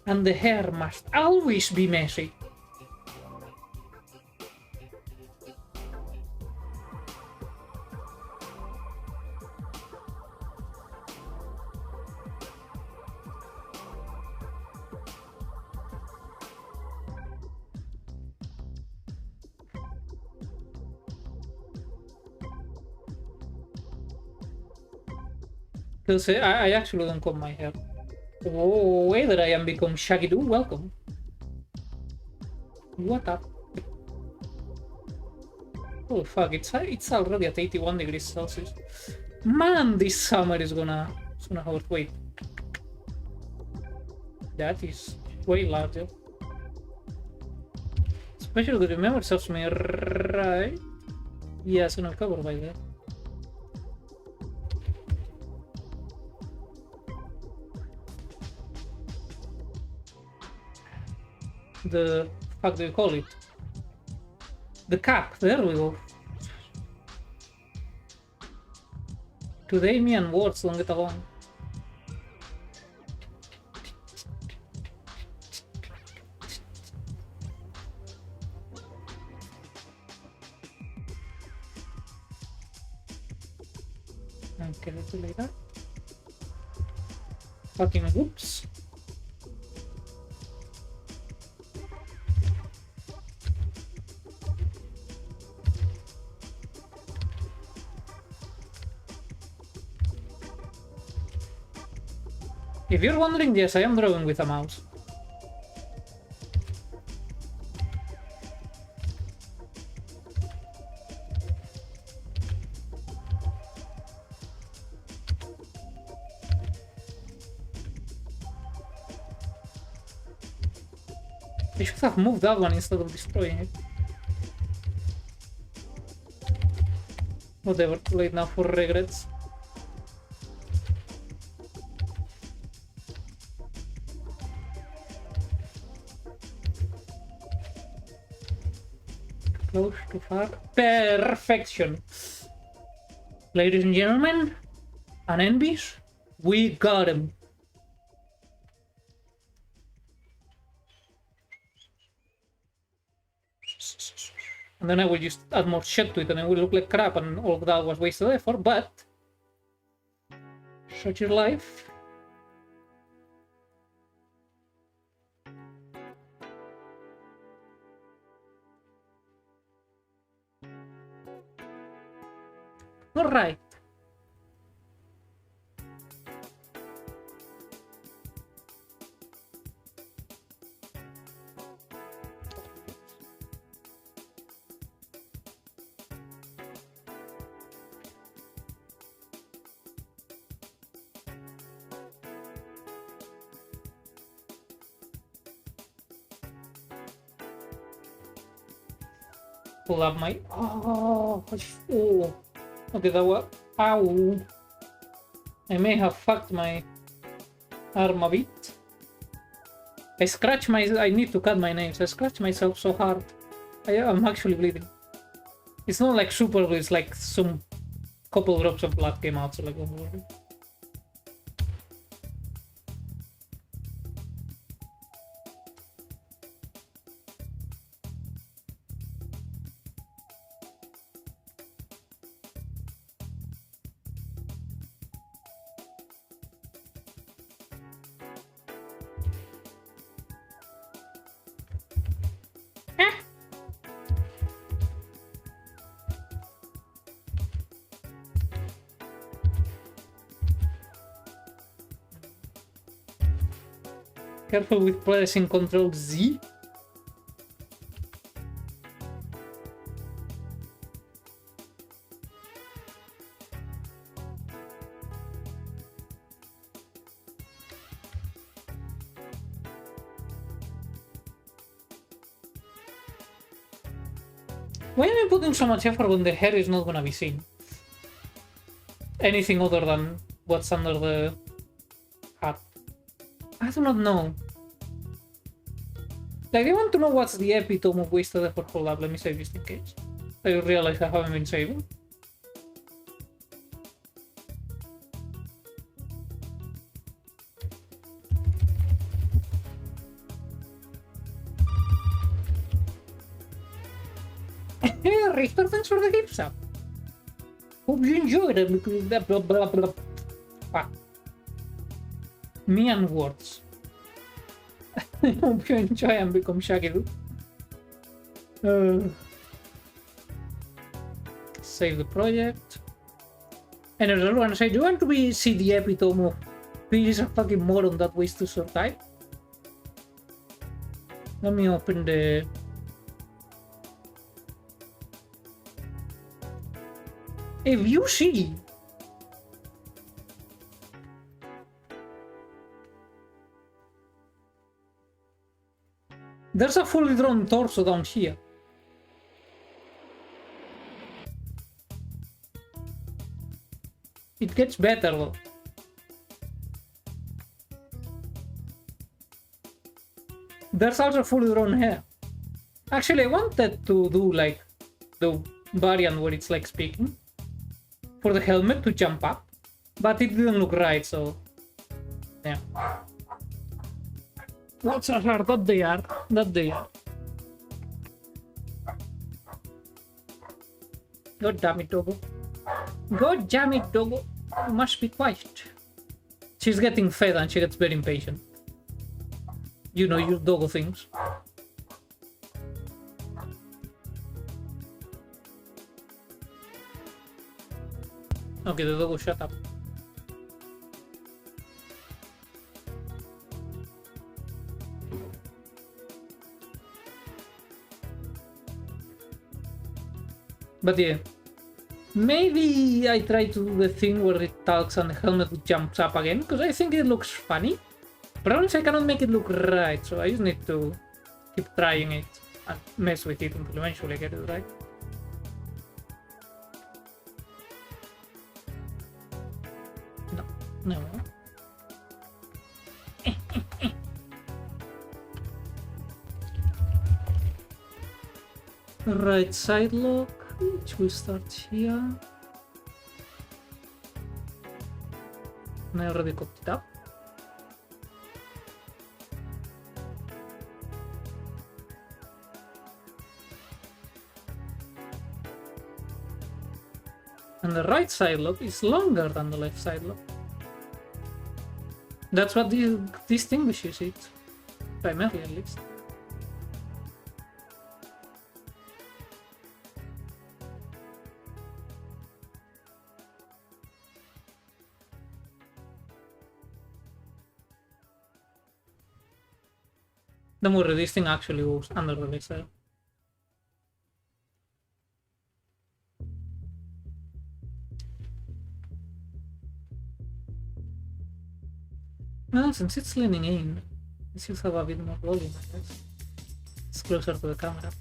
S1: And the hair must always be messy. Because I actually don't comb my hair. Oh, whether I am become Shaggy Doo, welcome. What up? Oh fuck, it's already at 81 degrees Celsius. Man, this summer is gonna hurt. Wait. That is way larger. Especially the remember serves me right. Yeah, it's gonna cover by that. The fuck do you call it? The cap, there we go. Today me and words don't get along. Okay, let's do like that. Fucking whoops. If you're wondering, yes, I am drawing with a mouse. I should have moved that one instead of destroying it. Whatever, too late now for regrets. Close to far. Perfection. Ladies and gentlemen, and envies, we got him. And then I will just add more shit to it and it will look like crap and all of that was wasted effort, but Such your life. Alright. Pull up my... Oh. Okay, that was... Ow. I may have fucked my arm a bit. I scratch my... I need to cut my nails. I scratch myself so hard. I'm actually bleeding. It's not like super blue, it's like some couple drops of blood came out, so like... don't worry. Careful with pressing Ctrl Z. Why am I putting so much effort when the hair is not gonna be seen? Anything other than what's under the hat. I do not know. Like, I want to know what's the epitome of wasted effort. Hold up, let me save this in case. I realize I haven't been saving. Hey, Richter, thanks for the gift sub. Hope you enjoyed it because blah blah blah blah. Fuck. Me and words. I hope you enjoy and become Shaggy. Save the project. And as everyone said, do you want to see the epitome of this is a fucking moron that ways to survive? Let me open the... If you see... There's a fully drawn torso down here. It gets better though. There's also fully drawn hair. Actually, I wanted to do like the variant where it's like speaking for the helmet to jump up, but it didn't look right, so yeah. What's a hard? That they are. That they are. God damn it, Dogo. God damn it, Dogo. You must be quiet. She's getting fed and she gets very impatient. You know, your Dogo things. Okay, the Dogo shut up. But yeah, maybe I try to do the thing where it talks and the helmet jumps up again, because I think it looks funny. But honestly, I cannot make it look right, so I just need to keep trying it and mess with it until eventually I get it right. No, no. Right side lock. Which will start here. And I already cooked it up. And the right side lock is longer than the left side lock. That's what distinguishes it, primarily at least. The more this thing actually goes under the laser. Well, since it's leaning in, it should have a bit more volume, I guess. It's closer to the camera.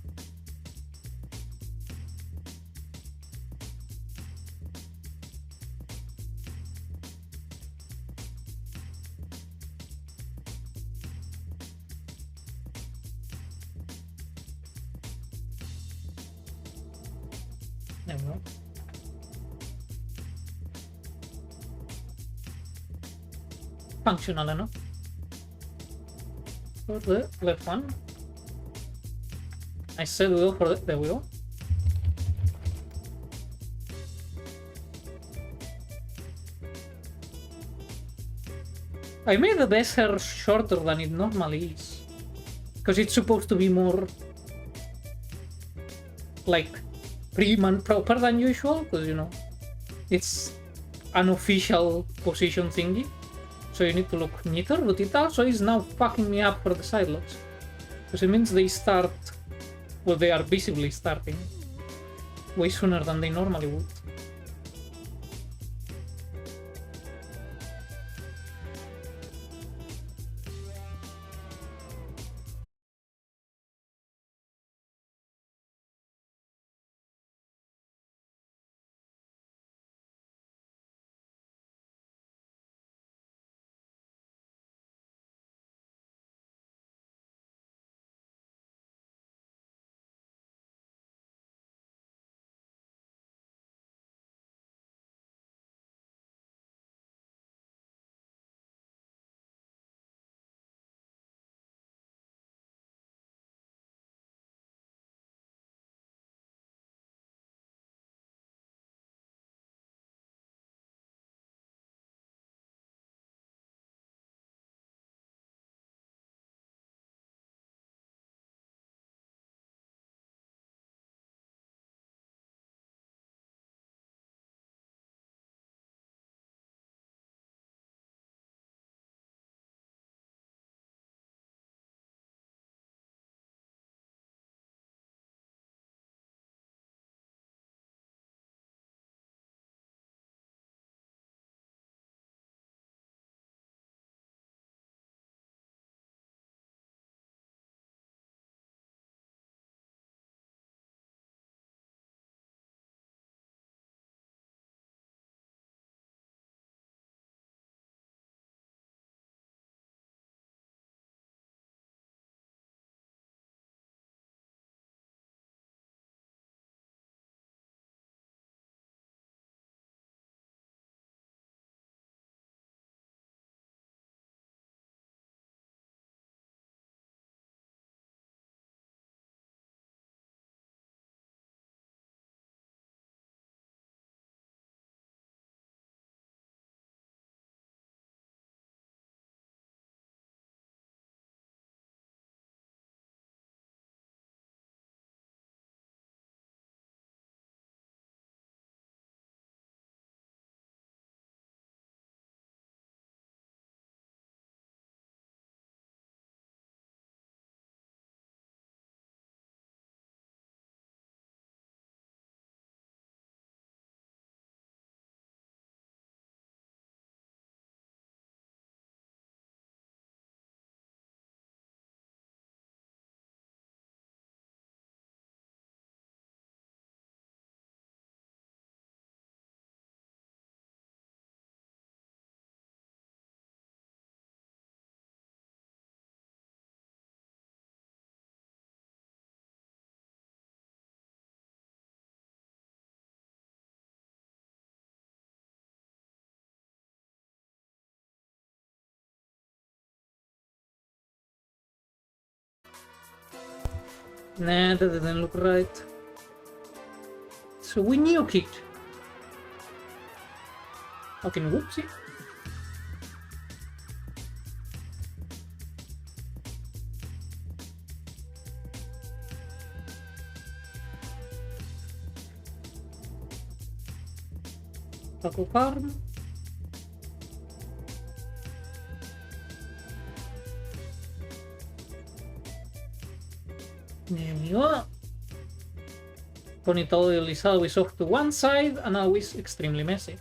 S1: There we go. Functional enough. For the left one. I said we go for the, there we go. I made the bezel shorter than it normally is. Because it's supposed to be more like prim and proper than usual, because you know it's an official position thingy. So you need to look neater, but it also is now fucking me up for the side lots. Because it means they start, well, they are visibly starting way sooner than they normally would. Nah, that didn't look right. So we nuke it. Fucking whoopsie. Taco Farm. There we go. Ponytail is always off to one side and always extremely messy.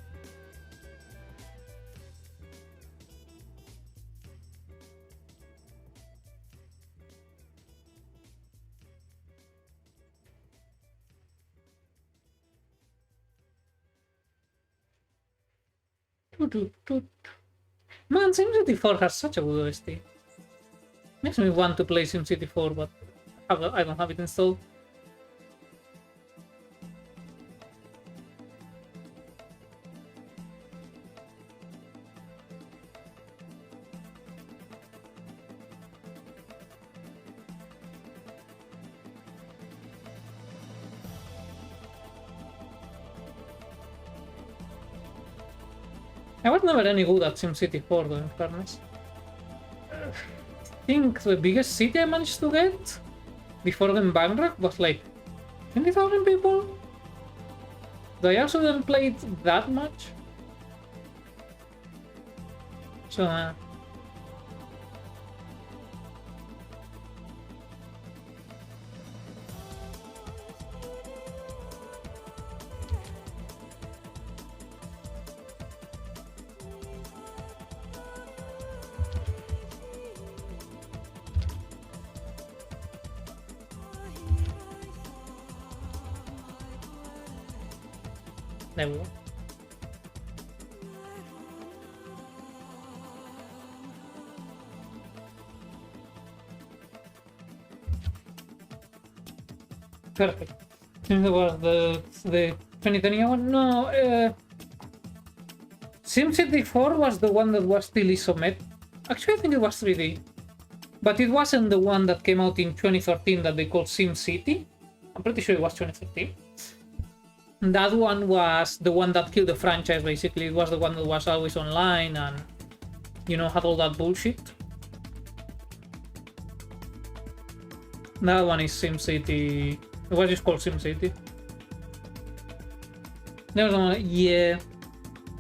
S1: Man, SimCity 4 has such a good OST. Makes me want to play SimCity 4, but I don't have it installed. I was never any good at SimCity 4 though, in fairness. I think the biggest city I managed to get before going bankrupt was like 20,000 people. Though I also didn't play it that much. So there we go. Perfect. Think about the 2021. No, SimCity 4 was the one that was still isometric. Actually, I think it was 3D, but it wasn't the one that came out in 2013 that they called SimCity. I'm pretty sure it was 2013. That one was the one that killed the franchise, basically. It was the one that was always online and, you know, had all that bullshit. That one is SimCity. It was just called SimCity. There's one, yeah.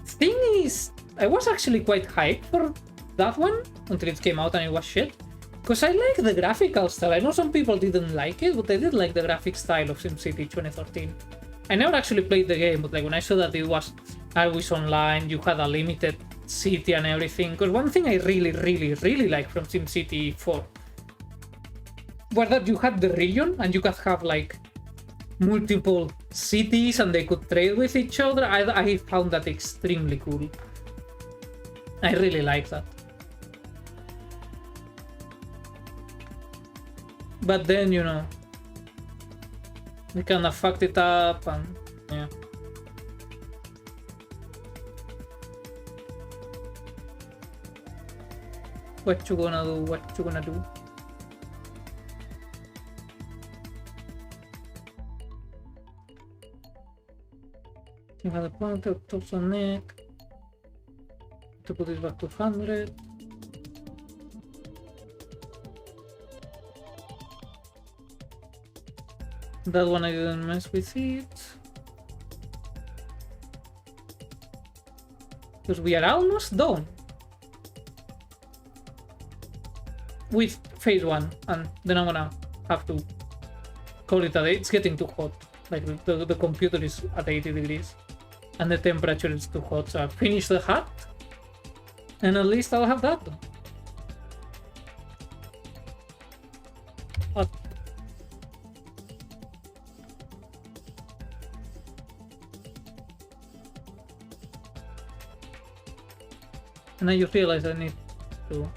S1: Thing is, I was actually quite hyped for that one until it came out and it was shit. Because I like the graphical style. I know some people didn't like it, but I did like the graphic style of SimCity 2013. I never actually played the game, but like when I saw that it was always online, you had a limited city and everything. Because one thing I really like from SimCity 4 was that you had the region and you could have like multiple cities and they could trade with each other. I found that extremely cool. I really like that. But then, you know, they kinda fucked it up and yeah. What you gonna do? What you gonna do? You have a point of tops on neck. To put this back to 100. That one I didn't mess with it. Because we are almost done with phase 1, and then I'm gonna have to call it a day. It's getting too hot. Like the computer is at 80 degrees and the temperature is too hot, so I'll finish the hat and at least I'll have that done. But and I just realized I need to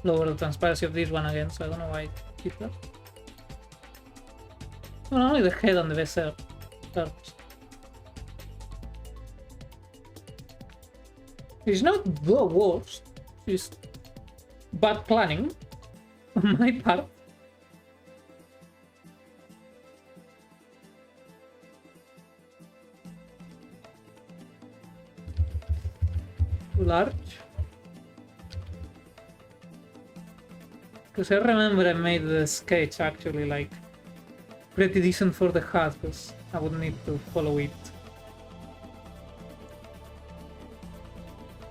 S1: lower the transparency of this one again, so I don't know why I did that. Well, only the head and the vessel. It's not the worst, it's bad planning on my part. Too large. Because I remember I made the sketch actually like pretty decent for the hat, because I would need to follow it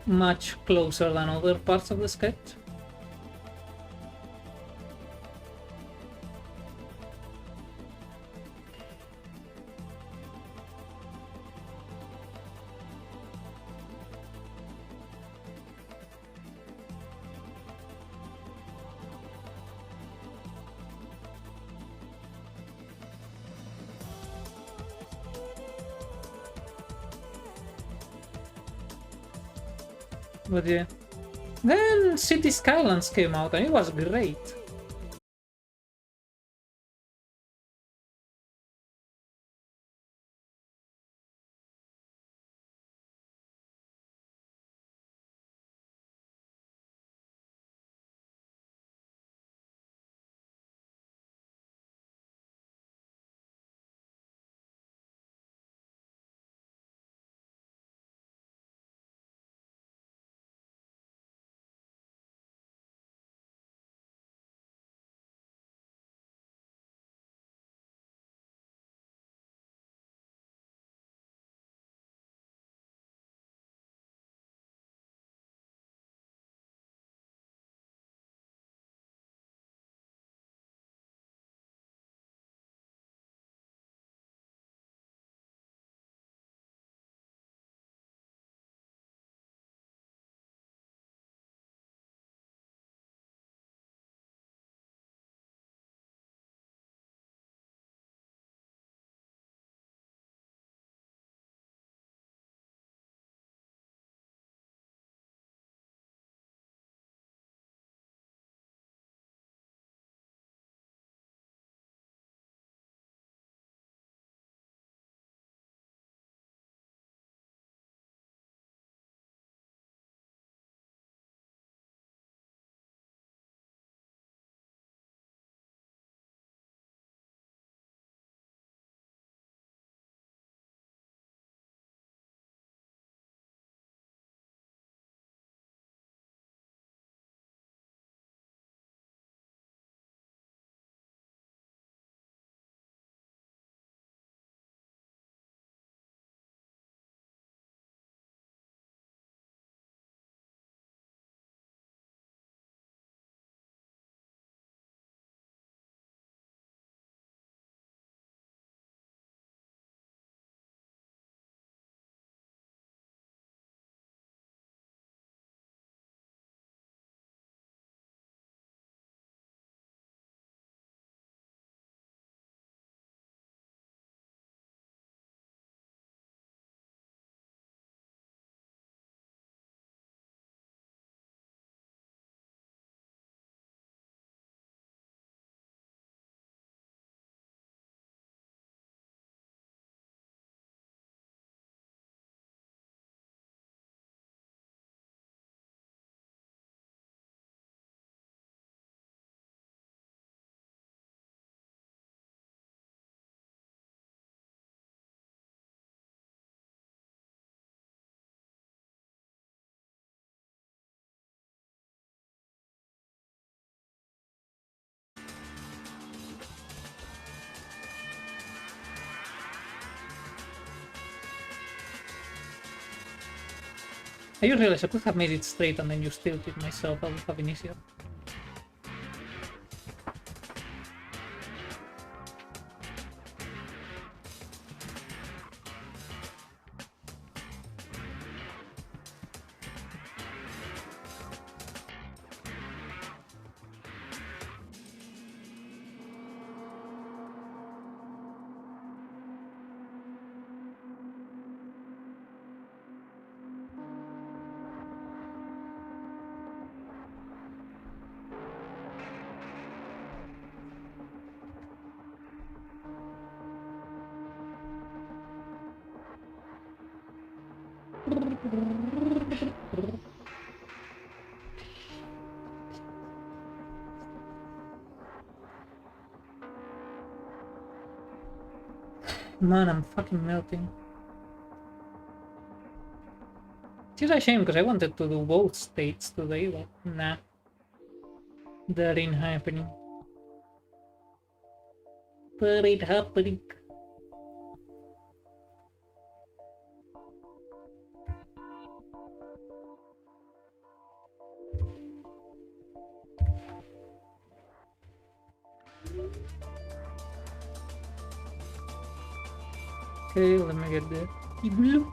S1: much closer than other parts of the sketch. But yeah. Then City Skylines came out and it was great. I just realized I could have made it straight and then just tilted myself. I would have been easier. Man, I'm fucking melting. It's a shame because I wanted to do both states today, but nah. That ain't happening. That ain't happening. Okay, let me get the igloo.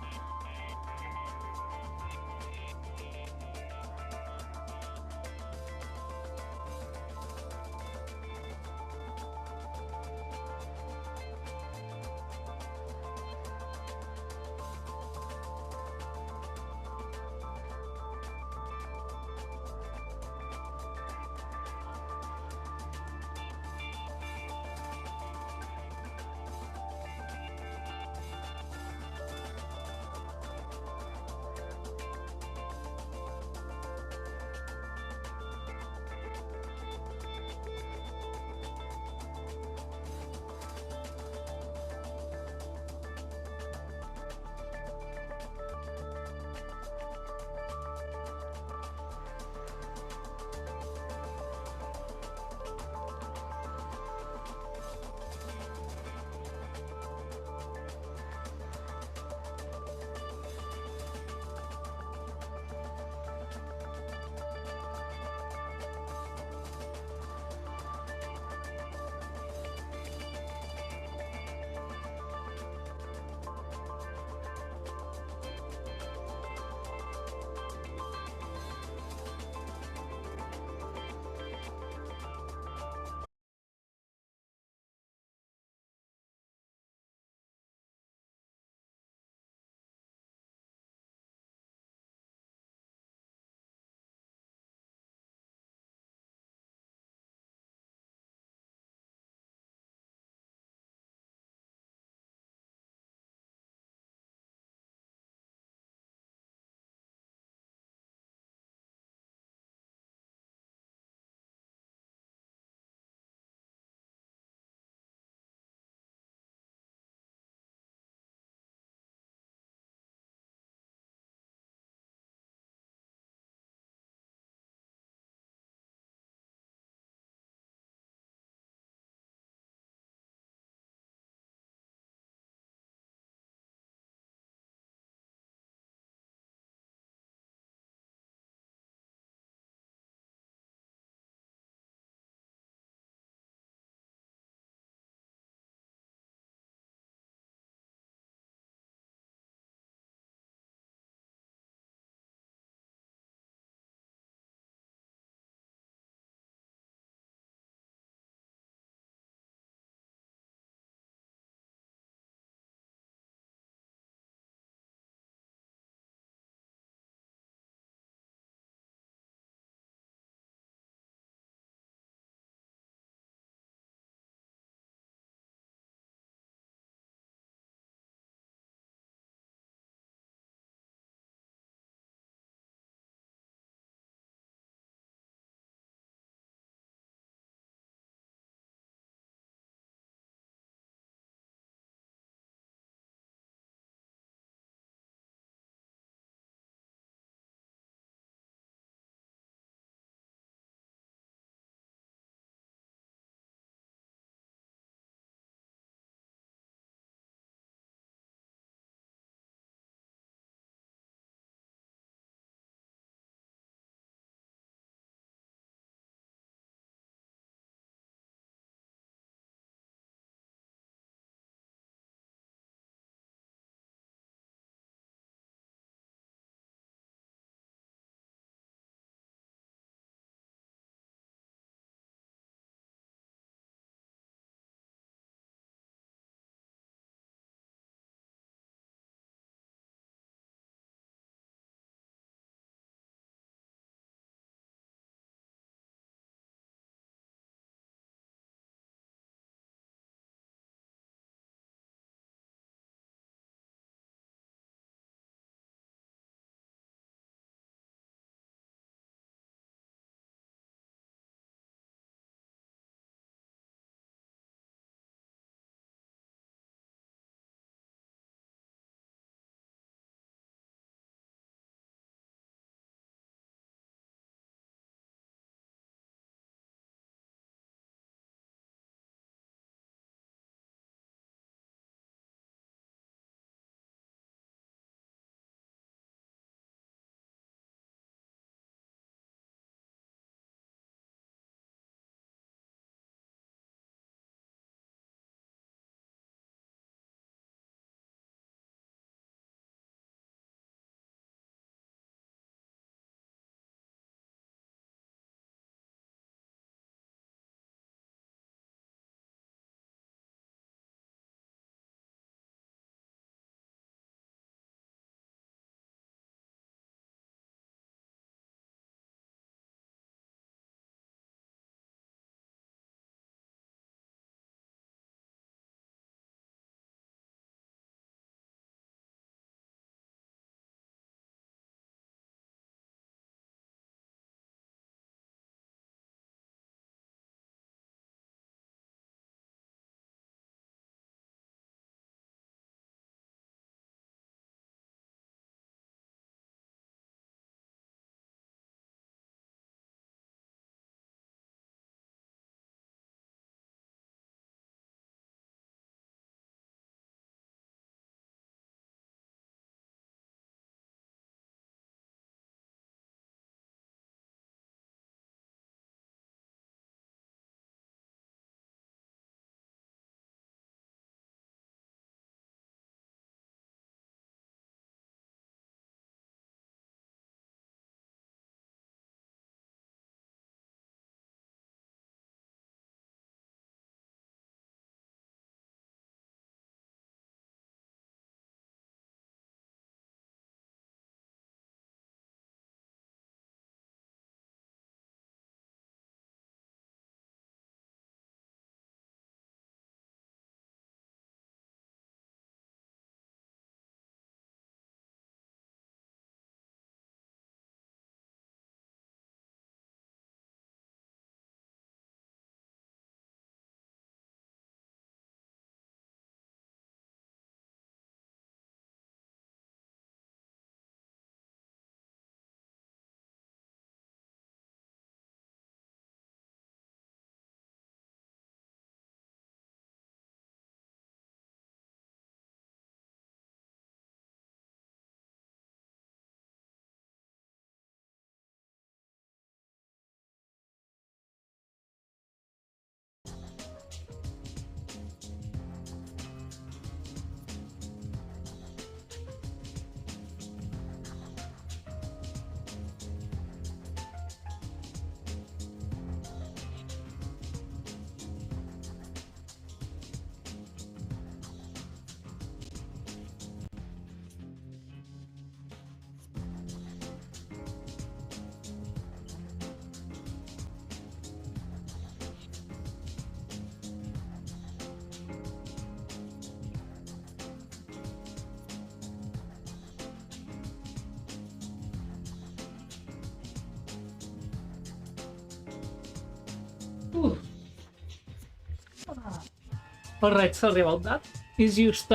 S1: Alright, sorry about that. It's just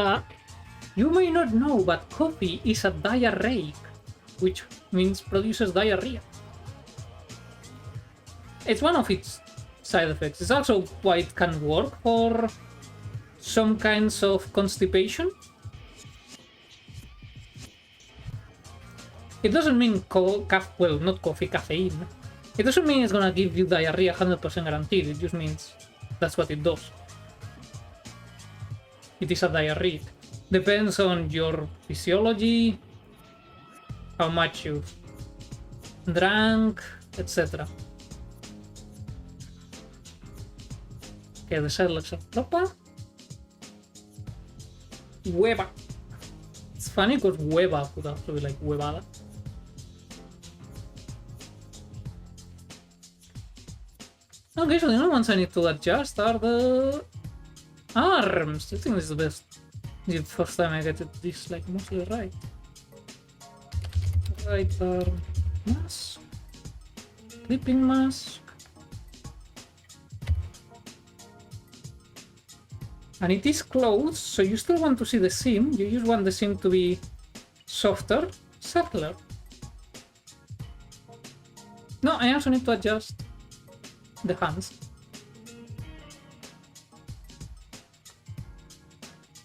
S1: you may not know, but coffee is a diarrheic, which means produces diarrhea. It's one of its side effects. It's also why it can work for some kinds of constipation. It doesn't mean well, not coffee, caffeine. It doesn't mean it's gonna give you diarrhea 100% guaranteed. It just means that's what it does. It is a diarrhea. Depends on your physiology, how much you've drank, etc. Okay, the settlers are proper. Hueva. It's funny because hueva could also be like huevada. Okay, so the only ones I need to adjust are the arms. I think this is the best. This is the first time I get this like mostly right. Right arm mask. Clipping mask. And it is closed, so you still want to see the seam. You just want the seam to be softer, subtler. No, I also need to adjust the hands.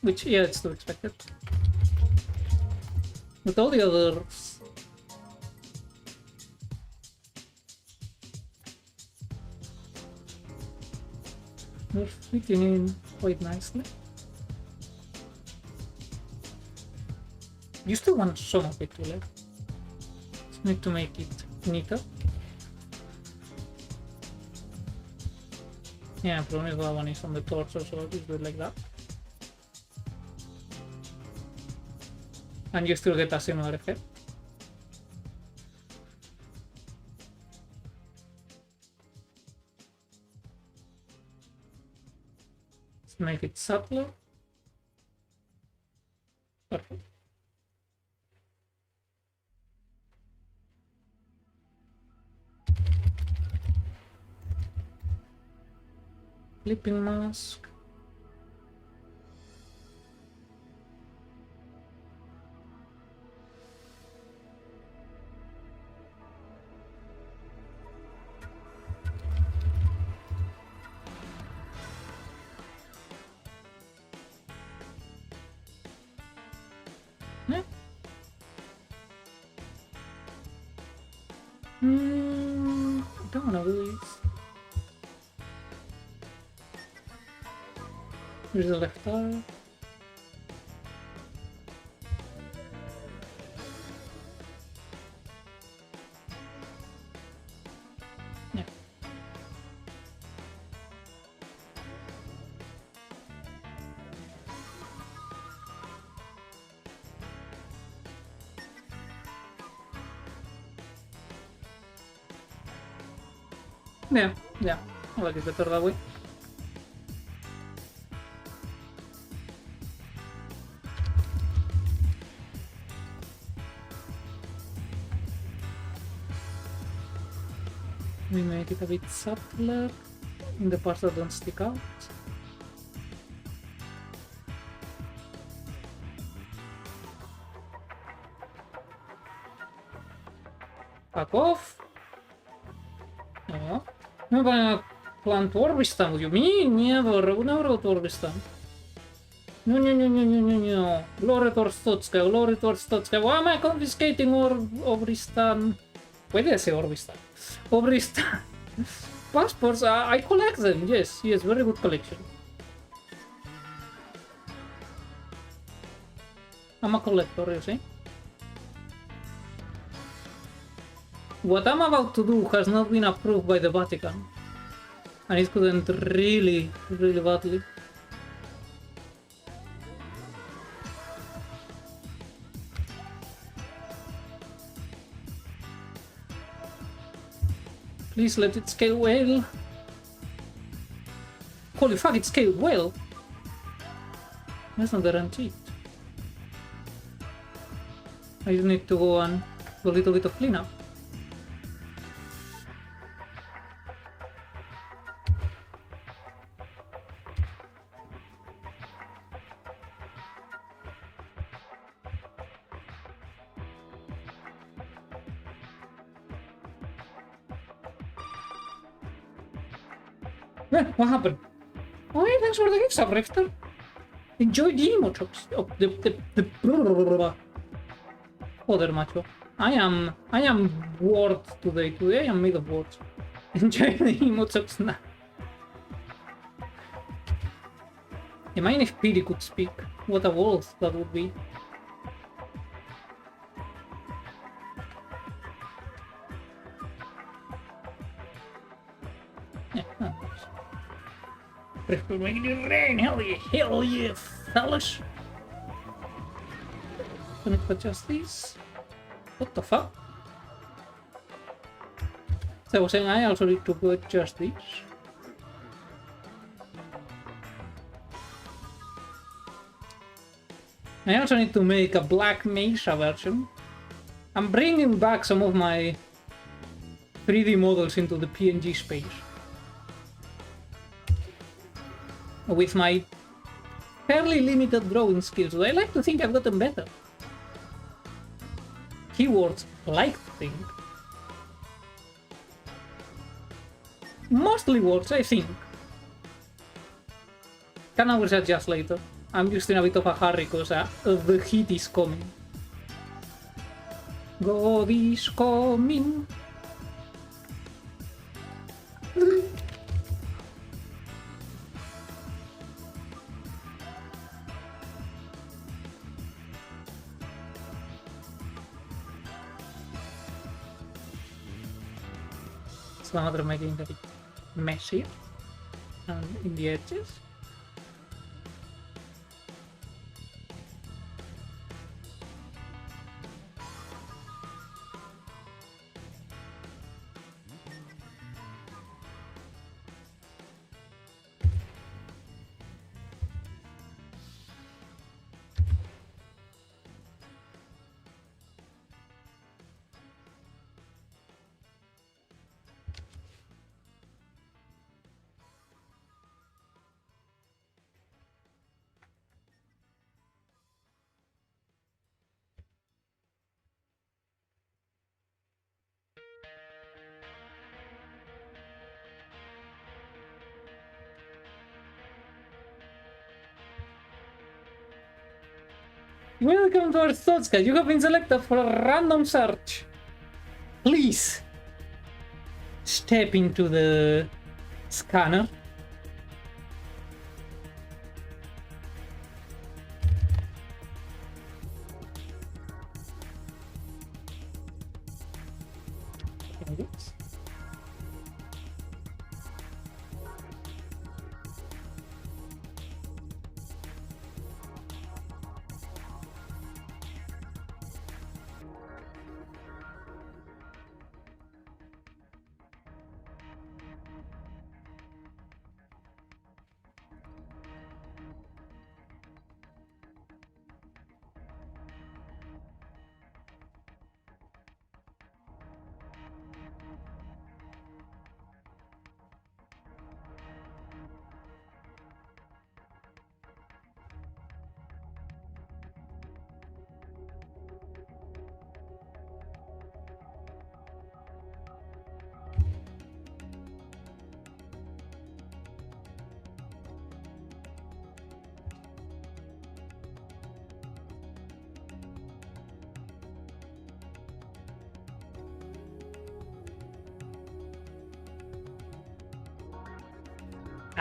S1: Which, yeah, it's to expected. With all the others... they're fitting in quite nicely. You still want some of it to left. Just need to make it neater. Yeah, problem is that one is on the torso, so I'll just do it like that. And you still get a similar effect. Let's make it subtler. Perfect. Clipping mask. Yeah. Don't wanna do this. Here's the left arm. Yeah. Yeah, I like it better that way. We make it a bit subtler in the parts that don't stick out. Fuck off! No. No pana plan Orbistan, what do you mean? Never go to Orbistan. No. Glory towards Stotska. Why am I confiscating Orbistan? Why did I say Orbistan? Orbistan. Passports, I collect them, yes, very good collection. I'm a collector, you see? What I'm about to do has not been approved by the Vatican. And it couldn't really badly. Please let it scale well. Holy fuck, it scaled well. That's not guaranteed. I just need to go and do a little bit of cleanup. What happened? Oh, yeah, thanks for the gift sub, Rifter. Enjoy the emotes. Oh, the other macho. I am word today. Today I am made of words. Enjoy the emotes now. Imagine if Piri could speak. What a world that would be. Yeah, that works. Rifter making it rain. Hell yeah, fellas. Can I adjust these? What the fuck? So I was saying I also need to adjust these. I also need to make a Black Mesa version. I'm bringing back some of my 3D models into the PNG space. With my fairly limited drawing skills, I like to think I've gotten better. Keywords like to think. Mostly words, I think. Can always adjust later. I'm just in a bit of a hurry because the heat is coming. God is coming. Some other making it a bit messy and in the edges. Welcome to our thoughts, guys. You have been selected for a random search. Please step into the scanner.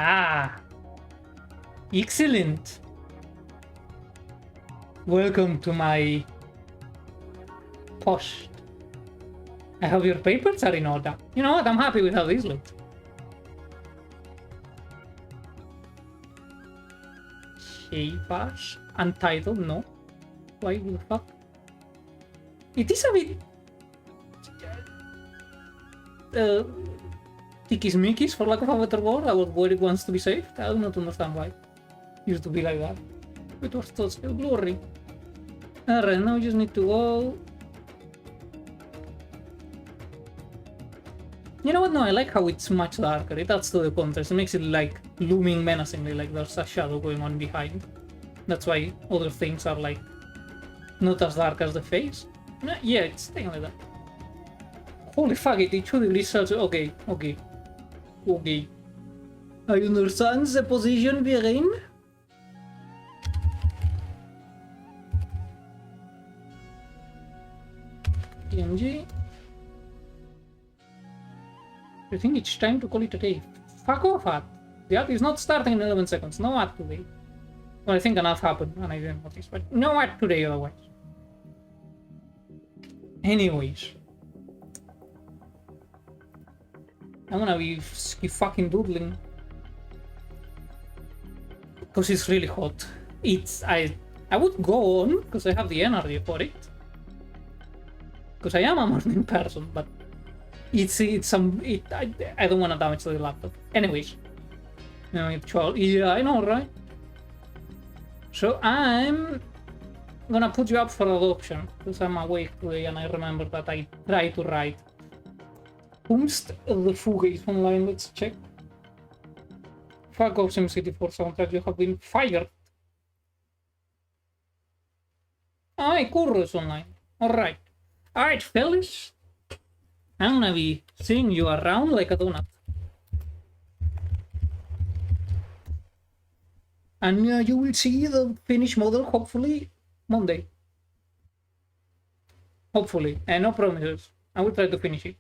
S1: Ah, excellent. Welcome to my post. I hope your papers are in order. You know what? I'm happy with how these look. Shapers. Untitled, no. Why the fuck? It is a bit... tickismickis, for lack of a better word, about where it wants to be saved. I do not understand why it used to be like that. It was still blurry. Alright, now we just need to go... You know what? No, I like how it's much darker. It adds to the contrast. It makes it like looming menacingly, like there's a shadow going on behind. That's why other things are like not as dark as the face. Yeah, it's staying like that. Holy fuck, it 2 degrees Celsius. Okay. I understand the position we're in. PNG. I think it's time to call it a day. Fuck off, ad. The ad is not starting in 11 seconds. No ad today. Well, I think enough happened and I didn't notice, but no ad today otherwise. Anyways. I'm gonna be fucking doodling. Because it's really hot. I would go on, because I have the energy for it. Because I am a morning person, but I don't want to damage the laptop. Anyways. Yeah, I know, right? So I'm gonna put you up for adoption, because I'm awake today and I remember that I tried to write. Whomst the Fuga is online, let's check. Fuck off SimCity 4 soundtrack, you have been fired. Aye, Kurro's online. Alright. Alright, fellas. I'm gonna be seeing you around like a donut. And you will see the finished model hopefully Monday. Hopefully. And no promises. I will try to finish it.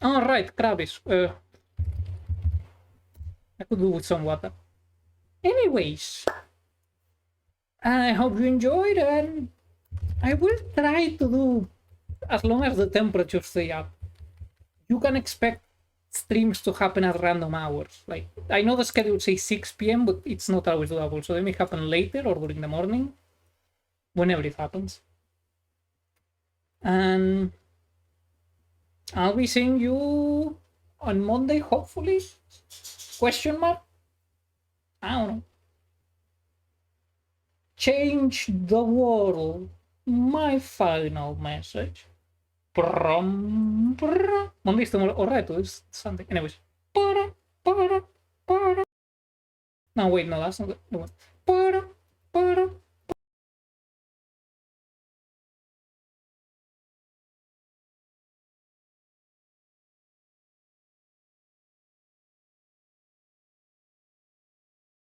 S1: Alright, Kravis. I could do with some water. Anyways. I hope you enjoyed, and I will try to do, as long as the temperatures stay up. You can expect streams to happen at random hours. Like, I know the schedule says 6 PM, but it's not always doable, so they may happen later or during the morning. Whenever it happens. And I'll be seeing you on Monday, hopefully? Question mark? I don't know. Change the world. My final message. Monday's tomorrow. Alright, it's Sunday. Anyways. No, wait, no, that's not the one.